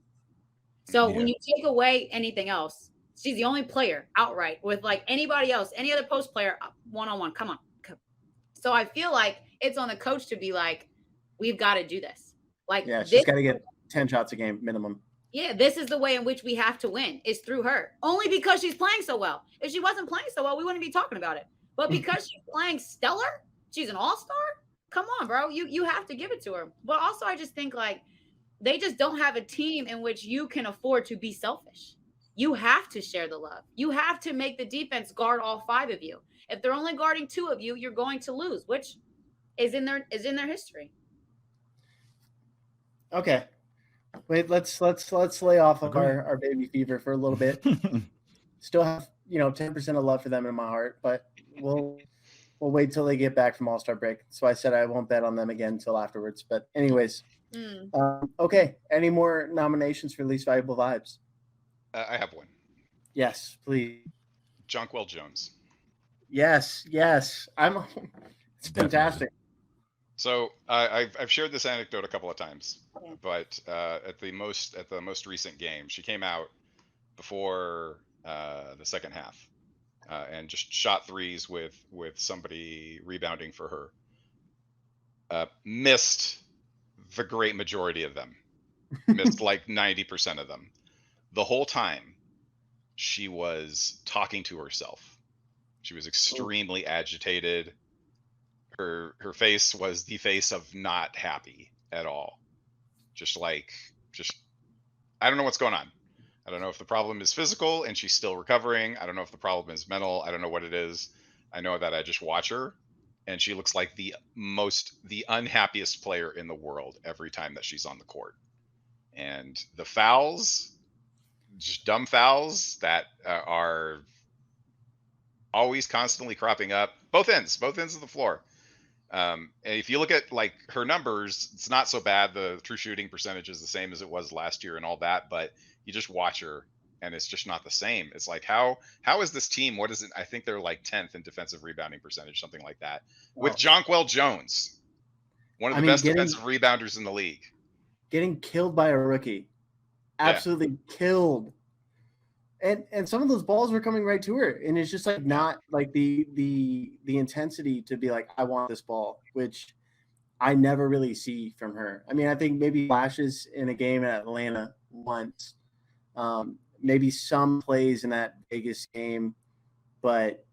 Speaker 5: So when you take away anything else, she's the only player outright with like anybody else, any other post player one-on-one. Come on. So I feel like it's on the coach to be like, we've got to do this. Like,
Speaker 1: she's got to get 10 shots a game minimum.
Speaker 5: Yeah, this is the way in which we have to win, is through her. Only because she's playing so well. If she wasn't playing so well, we wouldn't be talking about it. But because she's playing stellar, she's an all-star. Come on, bro. You have to give it to her. But also, I just think like they just don't have a team in which you can afford to be selfish. you have to share the love. You have to make the defense guard all 5 of you. If they're only guarding 2 of you, you're going to lose, which is in their history.
Speaker 1: Okay. Wait, let's lay off of
Speaker 4: Agree.
Speaker 1: our baby fever for a little bit. Still have 10% of love for them in my heart, but we'll wait till they get back from All-Star break. So I said I won't bet on them again until afterwards. But anyways, okay. Any more nominations for least valuable vibes?
Speaker 2: I have one.
Speaker 1: Yes, please.
Speaker 2: Jonquel Jones.
Speaker 1: Yes. It's fantastic.
Speaker 2: So I've shared this anecdote a couple of times, but at the most recent game, she came out before the second half and just shot threes with somebody rebounding for her. Missed the great majority of them. Missed like 90% of them. The whole time, she was talking to herself. She was extremely agitated. Her face was the face of not happy at all. Just I don't know what's going on. I don't know if the problem is physical and she's still recovering. I don't know if the problem is mental. I don't know what it is. I know that I just watch her and she looks like the unhappiest player in the world every time that she's on the court. And the fouls, just dumb fouls that are always constantly cropping up, both ends of the floor. And if you look at like her numbers, it's not so bad. The true shooting percentage is the same as it was last year and all that, but you just watch her and it's just not the same. It's like, how is this team? What is it? I think they're like 10th in defensive rebounding percentage, something like that. With Jonquel Jones, one of the best defensive rebounders in the league.
Speaker 1: Getting killed by a rookie. Absolutely killed. And some of those balls were coming right to her, and it's just like not like the intensity to be like, I want this ball, which I never really see from her. I mean, I think maybe flashes in a game at Atlanta once, maybe some plays in that Vegas game, but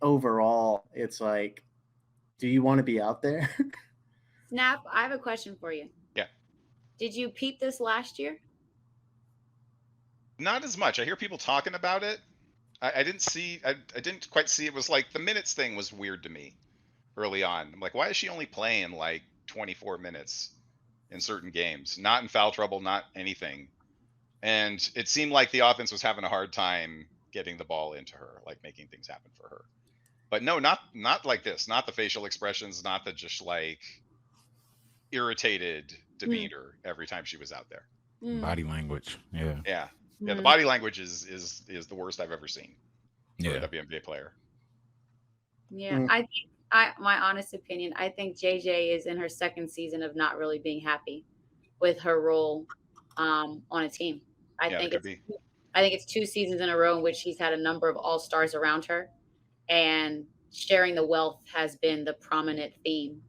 Speaker 1: overall, it's like, do you want to be out there?
Speaker 5: Snap, I have a question for you.
Speaker 2: Yeah.
Speaker 5: Did you peep this last year?
Speaker 2: Not as much. I hear people talking about it. I didn't quite see. It was like the minutes thing was weird to me early on. I'm like, why is she only playing like 24 minutes in certain games? Not in foul trouble, not anything. And it seemed like the offense was having a hard time getting the ball into her, like making things happen for her. But no, not like this. Not the facial expressions, not the just like irritated demeanor every time she was out there.
Speaker 4: Body language. Yeah.
Speaker 2: Yeah. Yeah, the body language is the worst I've ever seen for a WNBA player.
Speaker 5: Yeah, I think my honest opinion, I think JJ is in her second season of not really being happy with her role on a team. I think it's 2 seasons in a row in which she's had a number of all-stars around her, and sharing the wealth has been the prominent theme.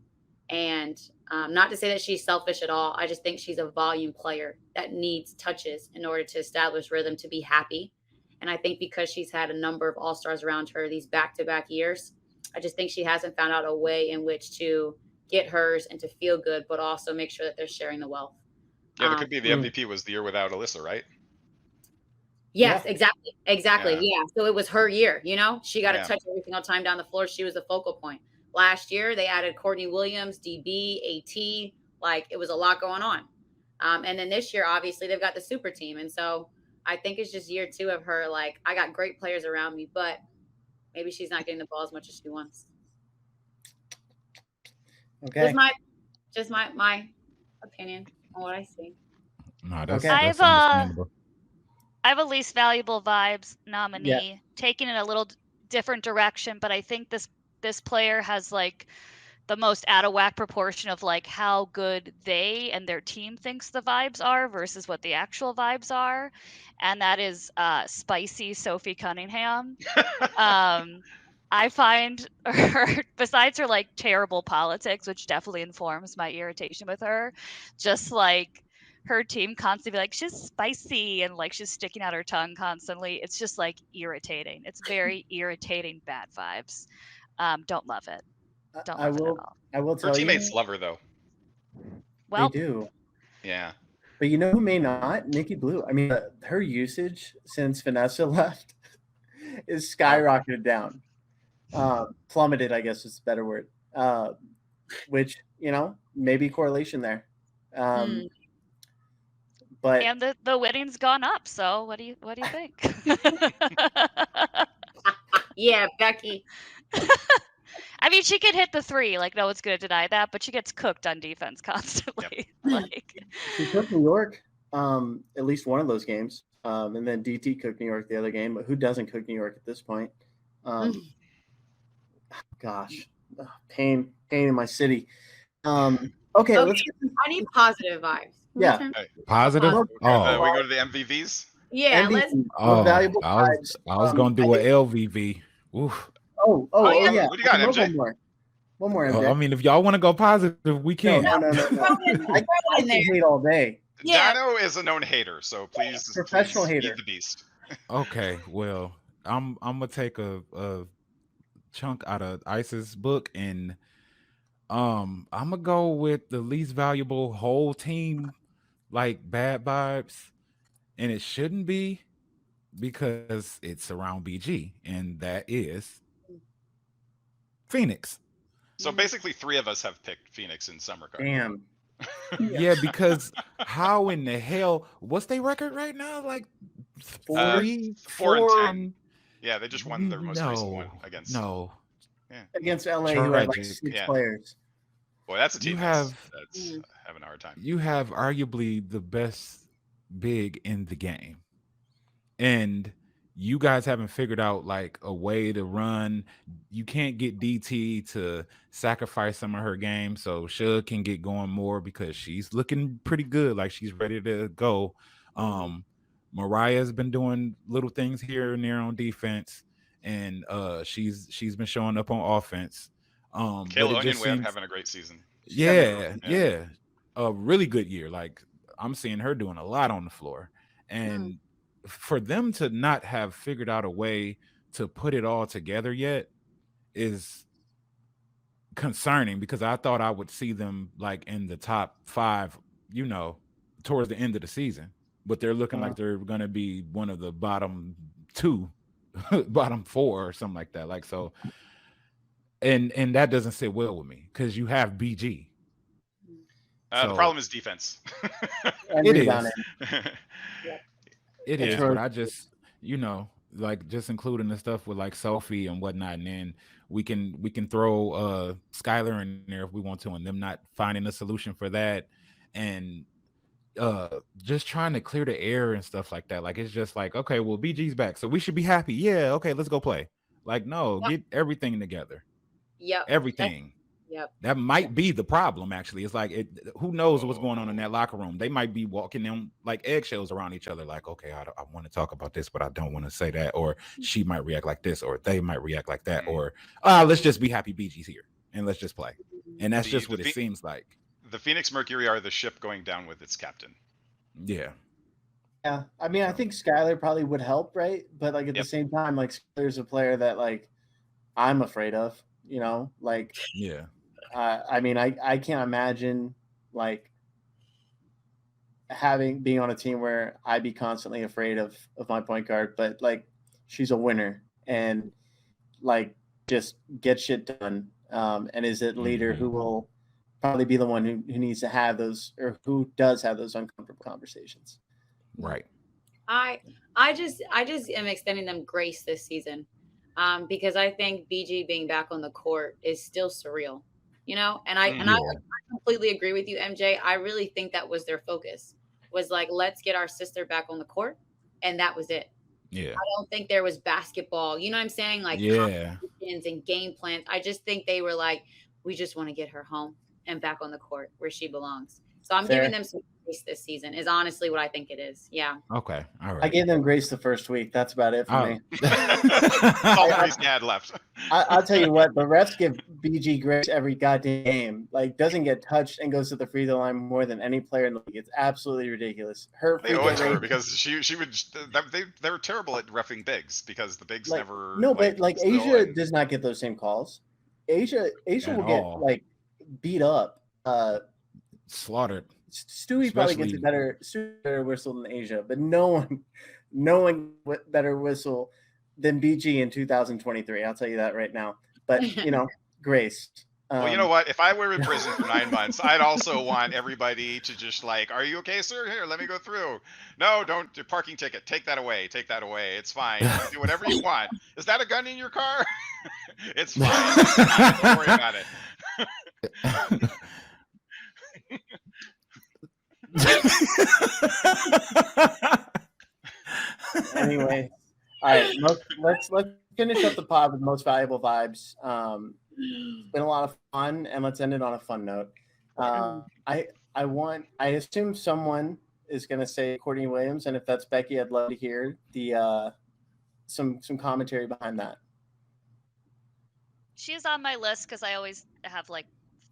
Speaker 5: And not to say that she's selfish at all. I just think she's a volume player that needs touches in order to establish rhythm to be happy. And I think because she's had a number of all-stars around her these back-to-back years, I just think she hasn't found out a way in which to get hers and to feel good, but also make sure that they're sharing the wealth.
Speaker 2: Yeah, that could be the MVP was the year without Alyssa, right?
Speaker 5: Yes, exactly. Yeah. So it was her year, she got to touch every single time down the floor. She was the focal point. Last year, they added Courtney Williams, DB, AT. Like, it was a lot going on. And then this year, obviously, they've got the super team. And so I think it's just year 2 of her, like, I got great players around me, but maybe she's not getting the ball as much as she wants.
Speaker 1: Okay.
Speaker 5: Just my opinion on what I see.
Speaker 4: No, that's
Speaker 3: I
Speaker 4: understandable.
Speaker 3: have a least valuable vibes nominee, taking it a little different direction, but I think this player has like the most out of whack proportion of like how good they and their team thinks the vibes are versus what the actual vibes are, and that is spicy Sophie Cunningham. I find her, besides her like terrible politics, which definitely informs my irritation with her, just like her team constantly like, she's spicy and like she's sticking out her tongue constantly. It's just like irritating. It's very irritating bad vibes. Don't love it. Don't love it at all.
Speaker 1: I will tell
Speaker 2: Her
Speaker 1: you.
Speaker 2: teammates love her though.
Speaker 3: Well,
Speaker 1: they do.
Speaker 2: Yeah.
Speaker 1: But you know who may not? Nikki Blue. I mean, her usage since Vanessa left is skyrocketed down. Plummeted, I guess is a better word. Which, maybe correlation there. But
Speaker 3: And the winning's gone up. So what do you think?
Speaker 5: Yeah, Becky.
Speaker 3: I mean, she can hit the three. Like, no one's going to deny that, but she gets cooked on defense constantly. Like,
Speaker 1: she took New York at least one of those games. And then DT cooked New York the other game. But who doesn't cook New York at this point? Gosh, pain in my city. Okay, let's get
Speaker 5: I need positive vibes.
Speaker 1: Yeah.
Speaker 4: Positive? Oh,
Speaker 2: we go to the MVVs.
Speaker 5: Yeah,
Speaker 1: MVP,
Speaker 5: let's.
Speaker 1: most valuable
Speaker 4: I
Speaker 1: prize.
Speaker 4: was gonna do an LVV. Oof.
Speaker 1: Oh, yeah.
Speaker 2: What do you got, MJ?
Speaker 1: One more, MJ.
Speaker 4: I mean, if y'all want to go positive, we can.
Speaker 1: No. I can hate all day.
Speaker 5: Yeah.
Speaker 2: Dano is a known hater, so please,
Speaker 1: Professional
Speaker 2: please
Speaker 1: hater.
Speaker 2: eat the beast.
Speaker 4: Okay, well, I'm gonna take a chunk out of Ice's book, and I'm gonna go with the least valuable whole team, like bad vibes, and it shouldn't be because it's around BG, and that is Phoenix.
Speaker 2: So basically, 3 of us have picked Phoenix in some regard.
Speaker 1: Damn.
Speaker 4: Yeah, because how in the hell? What's their record right now? Like
Speaker 2: 4 and 10. Yeah, they just won their most recent one against.
Speaker 1: Against LA, who had like 6 players.
Speaker 2: Boy, that's a team that's having a hard time.
Speaker 4: You have arguably the best big in the game, and you guys haven't figured out like a way to run. You can't get DT to sacrifice some of her game so Shug can get going more because she's looking pretty good, like she's ready to go. Mariah's been doing little things here and there on defense, and she's been showing up on offense.
Speaker 2: Kayla Onyenweb having a great season.
Speaker 4: Yeah. A really good year. Like I'm seeing her doing a lot on the floor, and for them to not have figured out a way to put it all together yet is concerning, because I thought I would see them like in the top 5, towards the end of the season, but they're looking like they're going to be one of the bottom 2, bottom 4 or something like that. Like, so, and that doesn't sit well with me because you have BG.
Speaker 2: The problem is defense.
Speaker 1: It is.
Speaker 4: It is, but I just, like just including the stuff with like Sophie and whatnot, and then we can throw Skylar in there if we want to, and them not finding a solution for that, and just trying to clear the air and stuff like that. Like it's just like, okay, well BG's back, so we should be happy. Yeah, okay, let's go play. Like, no, get everything together.
Speaker 5: Yep.
Speaker 4: Everything.
Speaker 5: Yep.
Speaker 4: That might be the problem, actually. It's like, who knows what's going on in that locker room? They might be walking in like eggshells around each other. Like, okay, I want to talk about this, but I don't want to say that. Or she might react like this, or they might react like that. Or let's just be happy BG's here and let's just play. And that's just what it seems like. The
Speaker 2: Phoenix Mercury are the ship going down with its captain.
Speaker 4: Yeah.
Speaker 1: Yeah. I mean, I think Skylar probably would help, right? But like at the same time, like Skylar's a player that like I'm afraid of, like
Speaker 4: yeah.
Speaker 1: I mean, I can't imagine like being on a team where I'd be constantly afraid of my point guard, but like she's a winner and like just get shit done. And is it leader who will probably be the one who needs to have those, or who does have those uncomfortable conversations.
Speaker 4: Right.
Speaker 5: I just am extending them grace this season. Because I think BG being back on the court is still surreal. And I completely agree with you, MJ. I really think that was their focus, was like, let's get our sister back on the court. And that was it.
Speaker 4: Yeah.
Speaker 5: I don't think there was basketball. You know what I'm saying? Like competitions and game plans. I just think they were like, we just want to get her home and back on the court where she belongs. So I'm giving them some grace this season is honestly what I think it is. Yeah.
Speaker 4: Okay. All right.
Speaker 1: I gave them grace the first week. That's about it for me.
Speaker 2: All Grace had left.
Speaker 1: I'll tell you what, the refs give BG grace every goddamn game. Like, doesn't get touched and goes to the free throw line more than any player in the league. It's absolutely ridiculous.
Speaker 2: They owe it to her because she would. They were terrible at reffing bigs because the bigs never.
Speaker 1: No, but like Asia does not get those same calls. Asia will get like beat up.
Speaker 4: Slaughtered.
Speaker 1: Stewie probably gets a better whistle than Asia, but no one better whistle than BG in 2023. I'll tell you that right now. But Grace.
Speaker 2: Well, you know what? If I were in prison for 9 months, I'd also want everybody to just like, are you okay, sir? Here, let me go through. No, don't. Your parking ticket. Take that away. Take that away. It's fine. You can do whatever you want. Is that a gun in your car? It's fine. Don't worry about it.
Speaker 1: Anyway, all right. Let's finish up the pod with most valuable vibes. It's been a lot of fun, and let's end it on a fun note. I assume someone is going to say Courtney Williams, and if that's Becky, I'd love to hear the some commentary behind that.
Speaker 3: She's on my list because I always have like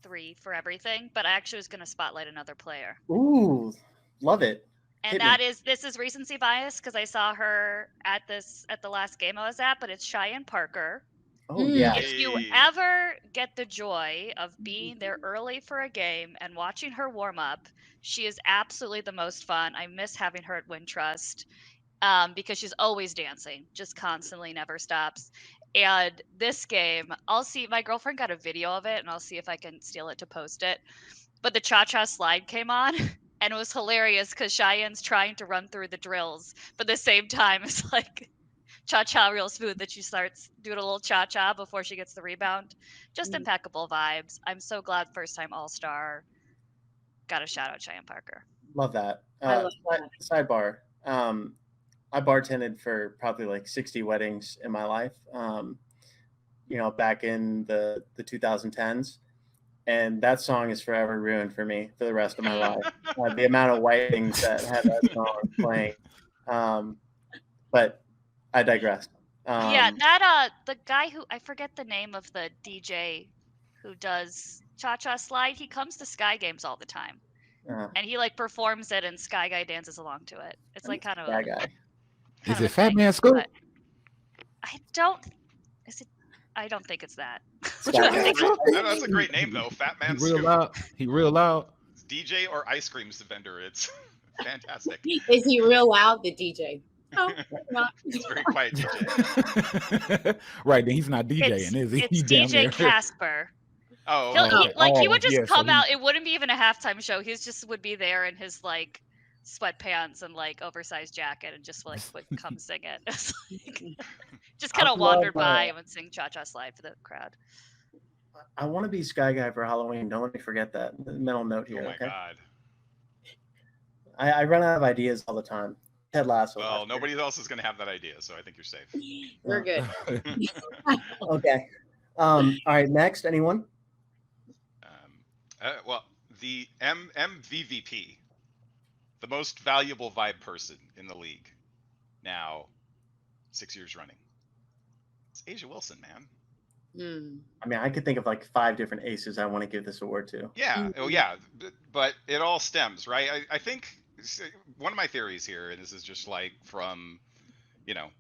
Speaker 3: 3 for everything, but I actually was going to spotlight another player.
Speaker 1: Ooh, love it.
Speaker 3: And this is recency bias because I saw her at the last game I was at, but it's Cheyenne Parker.
Speaker 1: Oh yeah.
Speaker 3: If you ever get the joy of being there early for a game and watching her warm up, she is absolutely the most fun. I miss having her at Wintrust because she's always dancing, just constantly, never stops. And this game, my girlfriend got a video of it, and I'll see if I can steal it to post it. But the cha-cha slide came on. And it was hilarious because Cheyenne's trying to run through the drills, but at the same time, it's like cha-cha real smooth that she starts doing a little cha-cha before she gets the rebound. Just impeccable vibes. I'm so glad first time All-Star. Got to shout out Cheyenne Parker.
Speaker 1: Love that. Sidebar. I bartended for probably like 60 weddings in my life, back in the 2010s. And that song is forever ruined for me for the rest of my life. The amount of weddings that had that song playing. But I digress.
Speaker 3: The guy who, I forget the name of the DJ who does Cha-Cha Slide, he comes to Sky Games all the time. And he like performs it and Sky Guy dances along to it. It's like kind of
Speaker 1: Sky Guy.
Speaker 4: Is it Fat Man Scoop?
Speaker 3: I don't think it's that.
Speaker 2: That's a great name though, Fat Man Scoop.
Speaker 4: He real loud.
Speaker 2: It's DJ or ice creams vendor. It's fantastic.
Speaker 5: Is he real loud, the DJ? No, not.
Speaker 2: It's very quiet DJ.
Speaker 4: Right, then he's not DJing, is he?
Speaker 3: It's DJ Casper.
Speaker 2: Oh,
Speaker 3: he would just come out. It wouldn't be even a halftime show. He just would be there in his like sweatpants and like oversized jacket and just like would come sing it. Just kind of wandered by and would sing Cha-Cha Slide for the crowd.
Speaker 1: I want to be Sky Guy for Halloween. Don't let me forget that mental note here.
Speaker 2: Oh my God.
Speaker 1: I run out of ideas all the time. Ted Lasso.
Speaker 2: Well, nobody else is going to have that idea, so I think you're safe.
Speaker 5: We're good.
Speaker 1: Okay. All right. Next, anyone?
Speaker 2: Well, the MVVP, the most valuable vibe person in the league, now 6 years running. It's Asia Wilson, man.
Speaker 1: I mean, I could think of like 5 different aces I want to give this award to.
Speaker 2: Yeah. Oh, yeah. But it all stems, right? I think one of my theories here, and this is just like from,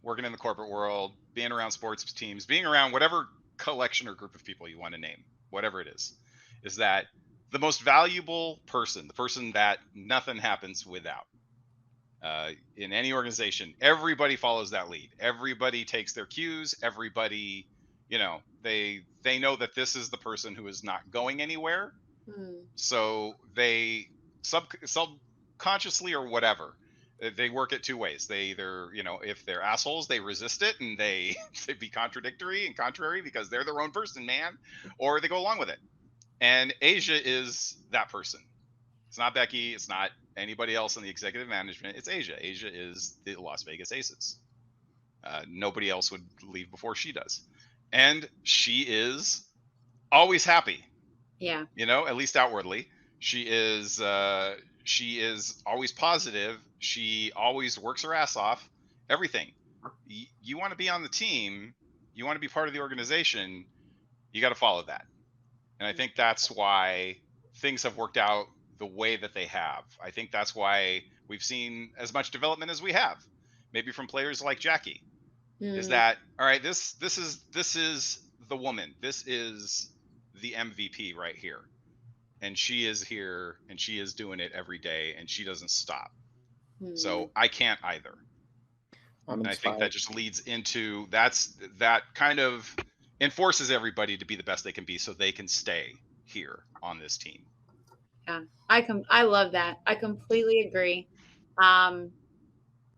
Speaker 2: working in the corporate world, being around sports teams, being around whatever collection or group of people you want to name, whatever it is that the most valuable person, the person that nothing happens without, in any organization, everybody follows that lead. Everybody takes their cues. Everybody, they know that this is the person who is not going anywhere. So they subconsciously or whatever, they work it 2 ways. They either, if they're assholes, they resist it and they be contradictory and contrary because they're their own person, man, or they go along with it. And Asia is that person. It's not Becky. It's not anybody else in the executive management. It's Asia. Asia is the Las Vegas Aces. Nobody else would leave before she does. And she is always happy.
Speaker 5: Yeah.
Speaker 2: At least outwardly. She is always positive. She always works her ass off. Everything. You want to be on the team. You want to be part of the organization. You got to follow that. And I think that's why things have worked out the way that they have. I think that's why we've seen as much development as we have, maybe from players like Jackie. Is that all right? This is the woman. This is the MVP right here. and she is here and she is doing it every day and she doesn't stop.
Speaker 5: Hmm.
Speaker 2: So I can't either.
Speaker 1: I'm
Speaker 2: And I think that
Speaker 1: inspired.
Speaker 2: just leads into that kind of enforces everybody to be the best they can be so they can stay here on this team.
Speaker 5: Yeah, I love that. I completely agree. And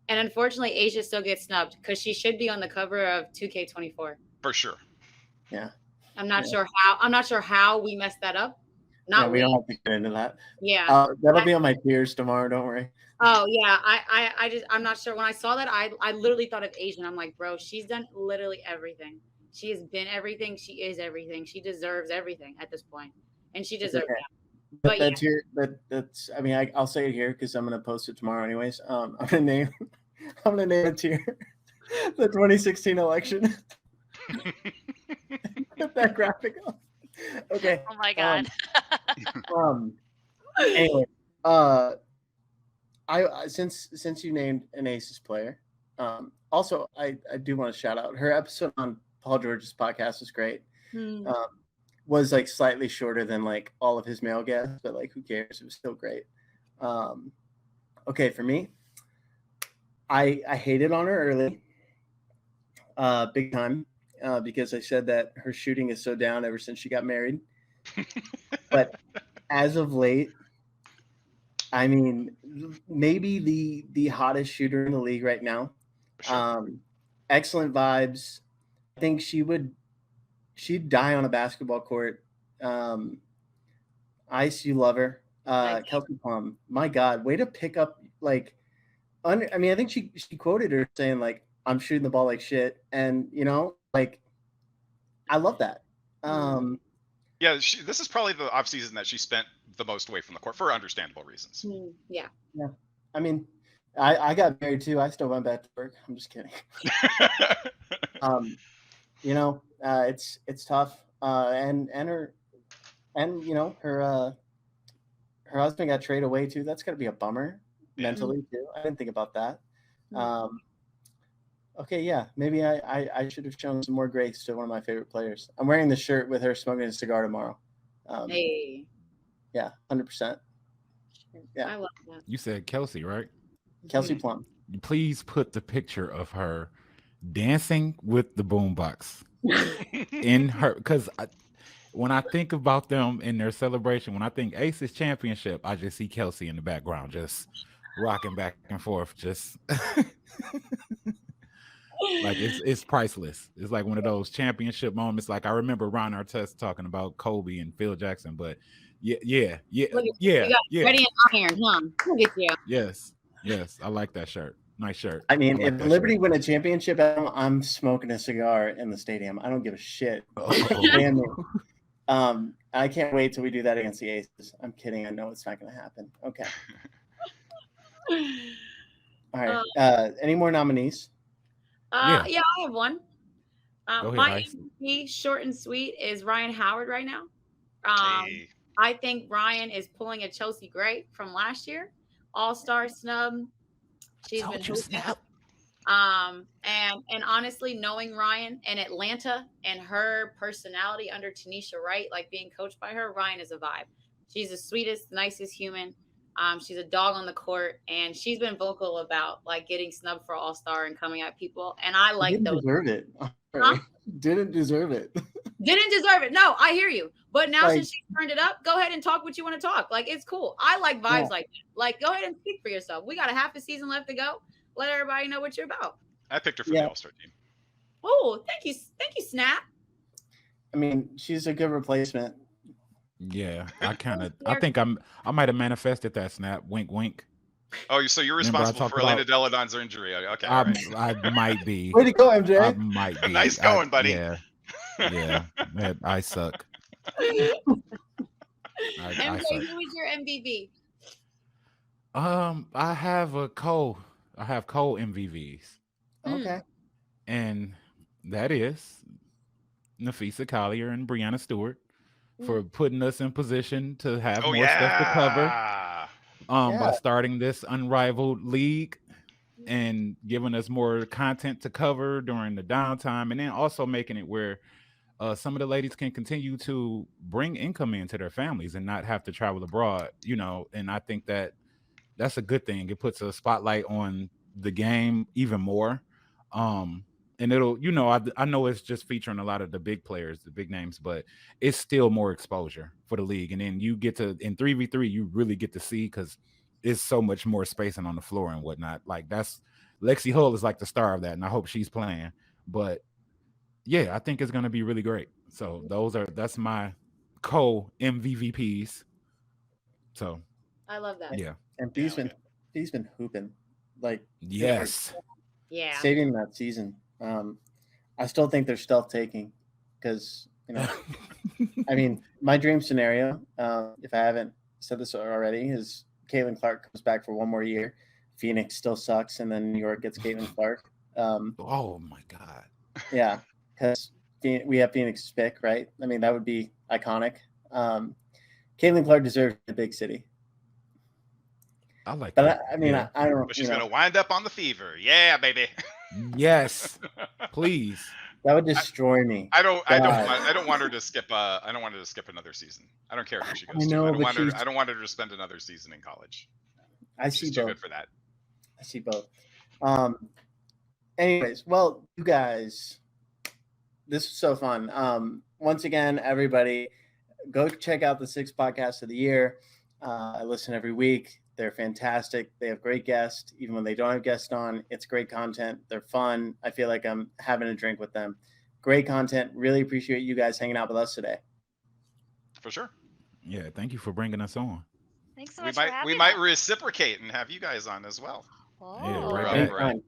Speaker 5: unfortunately, Asia still gets snubbed because she should be on the cover of 2K24.
Speaker 2: For sure.
Speaker 1: Yeah.
Speaker 5: I'm not
Speaker 1: Yeah.
Speaker 5: sure how. I'm not sure how we messed that up.
Speaker 1: Yeah,
Speaker 5: Not
Speaker 1: we
Speaker 5: we.
Speaker 1: don't have to get into that.
Speaker 5: Yeah.
Speaker 1: That'll be on my tiers tomorrow. Don't worry.
Speaker 5: Oh yeah. I'm not sure. When I saw that, I literally thought of Asian. I'm like, bro, she's done literally everything. She has been everything. She is everything. She deserves everything at this point, and she
Speaker 1: It's
Speaker 5: deserves
Speaker 1: okay.
Speaker 5: that.
Speaker 1: But
Speaker 5: But yeah.
Speaker 1: that's here. That's. I mean, I'll say it here because I'm gonna post it tomorrow, anyways. I'm gonna name. I'm gonna name a tier. The 2016 election. Put that graphic up. Okay.
Speaker 3: Oh my god.
Speaker 1: Anyway, I since you named an Aces player, also I do want to shout out her episode on Paul George's podcast was great.
Speaker 5: Hmm.
Speaker 1: Was like slightly shorter than like all of his male guests, but like who cares? It was still great. Okay, for me, I hated on her early, big time, because I said that her shooting is so down ever since she got married. But as of late, I mean, maybe the hottest shooter in the league right now.
Speaker 2: Sure.
Speaker 1: Excellent vibes. I think she'd die on a basketball court. Ice, you love her.
Speaker 5: Nice.
Speaker 1: Kelsey Plum, my God, way to pick up like. I mean, I think she quoted her saying like, "I'm shooting the ball like shit," and like, I love that.
Speaker 2: Yeah, this is probably the off season that she spent the most away from the court for understandable reasons.
Speaker 5: Yeah.
Speaker 1: Yeah. I mean, I got married too. I still went back to work. I'm just kidding. It's tough. And her husband got traded away too. That's gotta be a bummer mentally too. I didn't think about that. Okay, yeah, maybe I should have shown some more grace to one of my favorite players. I'm wearing the shirt with her smoking a cigar tomorrow.
Speaker 5: Hey.
Speaker 1: Yeah, 100%. Yeah.
Speaker 5: I love that.
Speaker 4: You said Kelsey, right?
Speaker 1: Kelsey Plum.
Speaker 4: Please put the picture of her dancing with the boombox in her, because when I think about them in their celebration, when I think Aces championship, I just see Kelsey in the background, just rocking back and forth, just like it's priceless. It's like one of those championship moments. Like I remember Ron Artest talking about Kobe and Phil Jackson, but yeah.
Speaker 5: Ready and iron, huh? Look at you.
Speaker 4: Yes, I like that shirt. Nice shirt.
Speaker 1: I mean,
Speaker 4: like
Speaker 1: if
Speaker 4: that
Speaker 1: Liberty
Speaker 4: shirt.
Speaker 1: win a championship, I'm smoking a cigar in the stadium. I don't give a shit. I can't wait till we do that against the Aces. I'm kidding. I know it's not going to happen. Okay. All right. Any more nominees?
Speaker 5: Yeah, I have one.
Speaker 4: Go ahead,
Speaker 5: My
Speaker 4: Ice.
Speaker 5: MVP, short and sweet, is Ryan Howard right now.
Speaker 2: Hey.
Speaker 5: I think Ryan is pulling a Chelsea Gray from last year, All-Star snub. She's been hooping. And honestly, knowing Ryan and Atlanta and her personality under Tanisha Wright, like being coached by her, Ryan is a vibe. She's the sweetest, nicest human. She's a dog on the court, and she's been vocal about like getting snubbed for All-Star and coming at people. And I like
Speaker 1: Didn't
Speaker 5: those.
Speaker 1: deserve it.
Speaker 5: Huh?
Speaker 1: Didn't deserve it.
Speaker 5: Didn't deserve it. No, I hear you. But now
Speaker 1: Like-
Speaker 5: since she turned it up, go ahead and talk what you want to talk. Like it's cool. I like vibes
Speaker 1: Yeah.
Speaker 5: like that. Like go ahead and speak for yourself. We got a half a season left to go. Let everybody know what you're about.
Speaker 2: I picked her for
Speaker 1: Yeah.
Speaker 2: the All-Star team.
Speaker 5: Oh, thank you, Snap.
Speaker 1: I mean, she's a good replacement.
Speaker 4: Yeah, I think I might have manifested that snap. Wink, wink.
Speaker 2: Oh, so you're
Speaker 4: Remember I
Speaker 2: responsible
Speaker 4: talked
Speaker 2: for Elena
Speaker 4: about-
Speaker 2: Deladon's injury. Okay, all right.
Speaker 4: I might be.
Speaker 1: Way to go, MJ.
Speaker 4: I might be.
Speaker 2: Nice going, buddy.
Speaker 4: Yeah. I suck. I
Speaker 5: MJ,
Speaker 4: suck.
Speaker 5: who is your MVP?
Speaker 4: I have co MVVs,
Speaker 1: Okay.
Speaker 4: and that is Nafisa Collier and Brianna Stewart for putting us in position to have
Speaker 2: Oh
Speaker 4: more stuff to cover.
Speaker 2: yeah.
Speaker 1: Yeah.
Speaker 4: By starting this unrivaled league and giving us more content to cover during the downtime, and then also making it where some of the ladies can continue to bring income into their families and not have to travel abroad, and I think that's a good thing. It puts a spotlight on the game even more. And it'll, I know it's just featuring a lot of the big players, the big names, but it's still more exposure for the league. And then you get to, in 3v3, you really get to see, because it's so much more spacing on the floor and whatnot. Like, that's Lexi Hull is like the star of that, and I hope she's playing. But yeah, I think it's going to be really great. So that's my co-MVVPs. So
Speaker 5: I love that.
Speaker 4: yeah.
Speaker 1: And B's been hooping. Like,
Speaker 4: Yes.
Speaker 5: Yeah.
Speaker 1: saving that season. I still think they're stealth taking, because I mean, my dream scenario, if I haven't said this already, is Caitlin Clark comes back for one more year. Phoenix still sucks, and then New York gets Caitlin Clark.
Speaker 4: Oh my God.
Speaker 1: Yeah, because we have Phoenix's pick, right? I mean, that would be iconic. Caitlin Clark deserves a big city.
Speaker 4: I like
Speaker 1: But
Speaker 4: that.
Speaker 1: I mean,
Speaker 4: Yeah.
Speaker 1: I don't.
Speaker 2: But she's gonna wind up on the Fever. Yeah, baby.
Speaker 4: Yes, please.
Speaker 1: That would destroy me.
Speaker 2: I don't
Speaker 1: God.
Speaker 2: want her to skip. I don't want her to skip another season. I don't care who she goes
Speaker 1: I know,
Speaker 2: to.
Speaker 1: but
Speaker 2: I don't want her to spend another season in college.
Speaker 1: I see
Speaker 2: She's too
Speaker 1: both.
Speaker 2: good for that.
Speaker 1: I see both. Anyways, well, you guys, this was so fun. Once again, everybody, go check out the 6th podcast of the year. I listen every week. They're fantastic. They have great guests. Even when they don't have guests on, it's great content. They're fun. I feel like I'm having a drink with them. Great content. Really appreciate you guys hanging out with us today.
Speaker 2: For sure.
Speaker 4: Yeah, thank you for bringing us on.
Speaker 3: Thanks so much for having
Speaker 2: We might
Speaker 3: us.
Speaker 2: reciprocate and have you guys on as well.
Speaker 4: Yeah,
Speaker 3: Oh.
Speaker 4: right back.
Speaker 1: Anytime.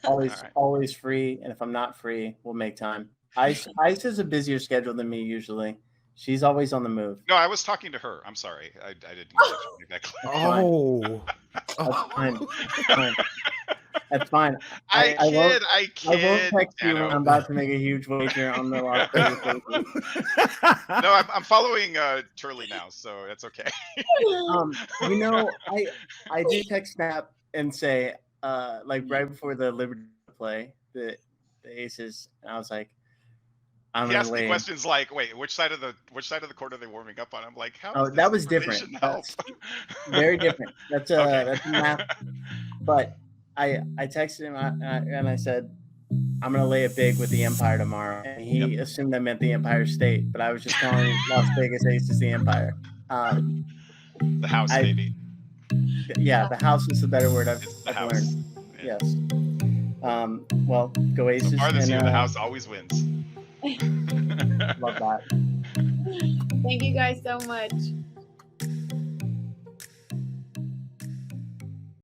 Speaker 1: Always,
Speaker 2: All right.
Speaker 1: always free. And if I'm not free, we'll make time. Ice has a busier schedule than me usually. She's always on the move.
Speaker 2: No, I was talking to her. I'm sorry. I didn't make that clear.
Speaker 4: Oh.
Speaker 1: That's fine. That's fine. That's fine.
Speaker 2: I
Speaker 1: I won't-
Speaker 2: kid. I
Speaker 1: I won't
Speaker 2: kid.
Speaker 1: text you when
Speaker 2: Dano.
Speaker 1: I'm about to make a huge wager on the Las Vegas Lakers.
Speaker 2: No, I'm following Turley now, so that's okay.
Speaker 1: I did text Snap and say, like right before the Liberty play, the Aces, and I was like, I'm
Speaker 2: He
Speaker 1: gonna
Speaker 2: asked me
Speaker 1: lay.
Speaker 2: questions like, "Wait, which side of the court are they warming up on?" I'm like, "How?"
Speaker 1: Oh,
Speaker 2: does
Speaker 1: that
Speaker 2: this
Speaker 1: was different.
Speaker 2: information help?
Speaker 1: Very different. That's
Speaker 2: Okay.
Speaker 1: that's a math. But I texted him and I said, I'm gonna lay it big with the Empire tomorrow. And he assumed I meant the Empire State, but I was just calling Las Vegas Aces the Empire.
Speaker 2: The house, baby.
Speaker 1: Yeah, the house is the better word
Speaker 2: It's the
Speaker 1: I've
Speaker 2: house.
Speaker 1: learned.
Speaker 2: Yeah.
Speaker 1: Yes. Well, go Aces.
Speaker 2: So far this
Speaker 1: and,
Speaker 2: year, the house always wins.
Speaker 1: Love that.
Speaker 5: Thank you guys so much.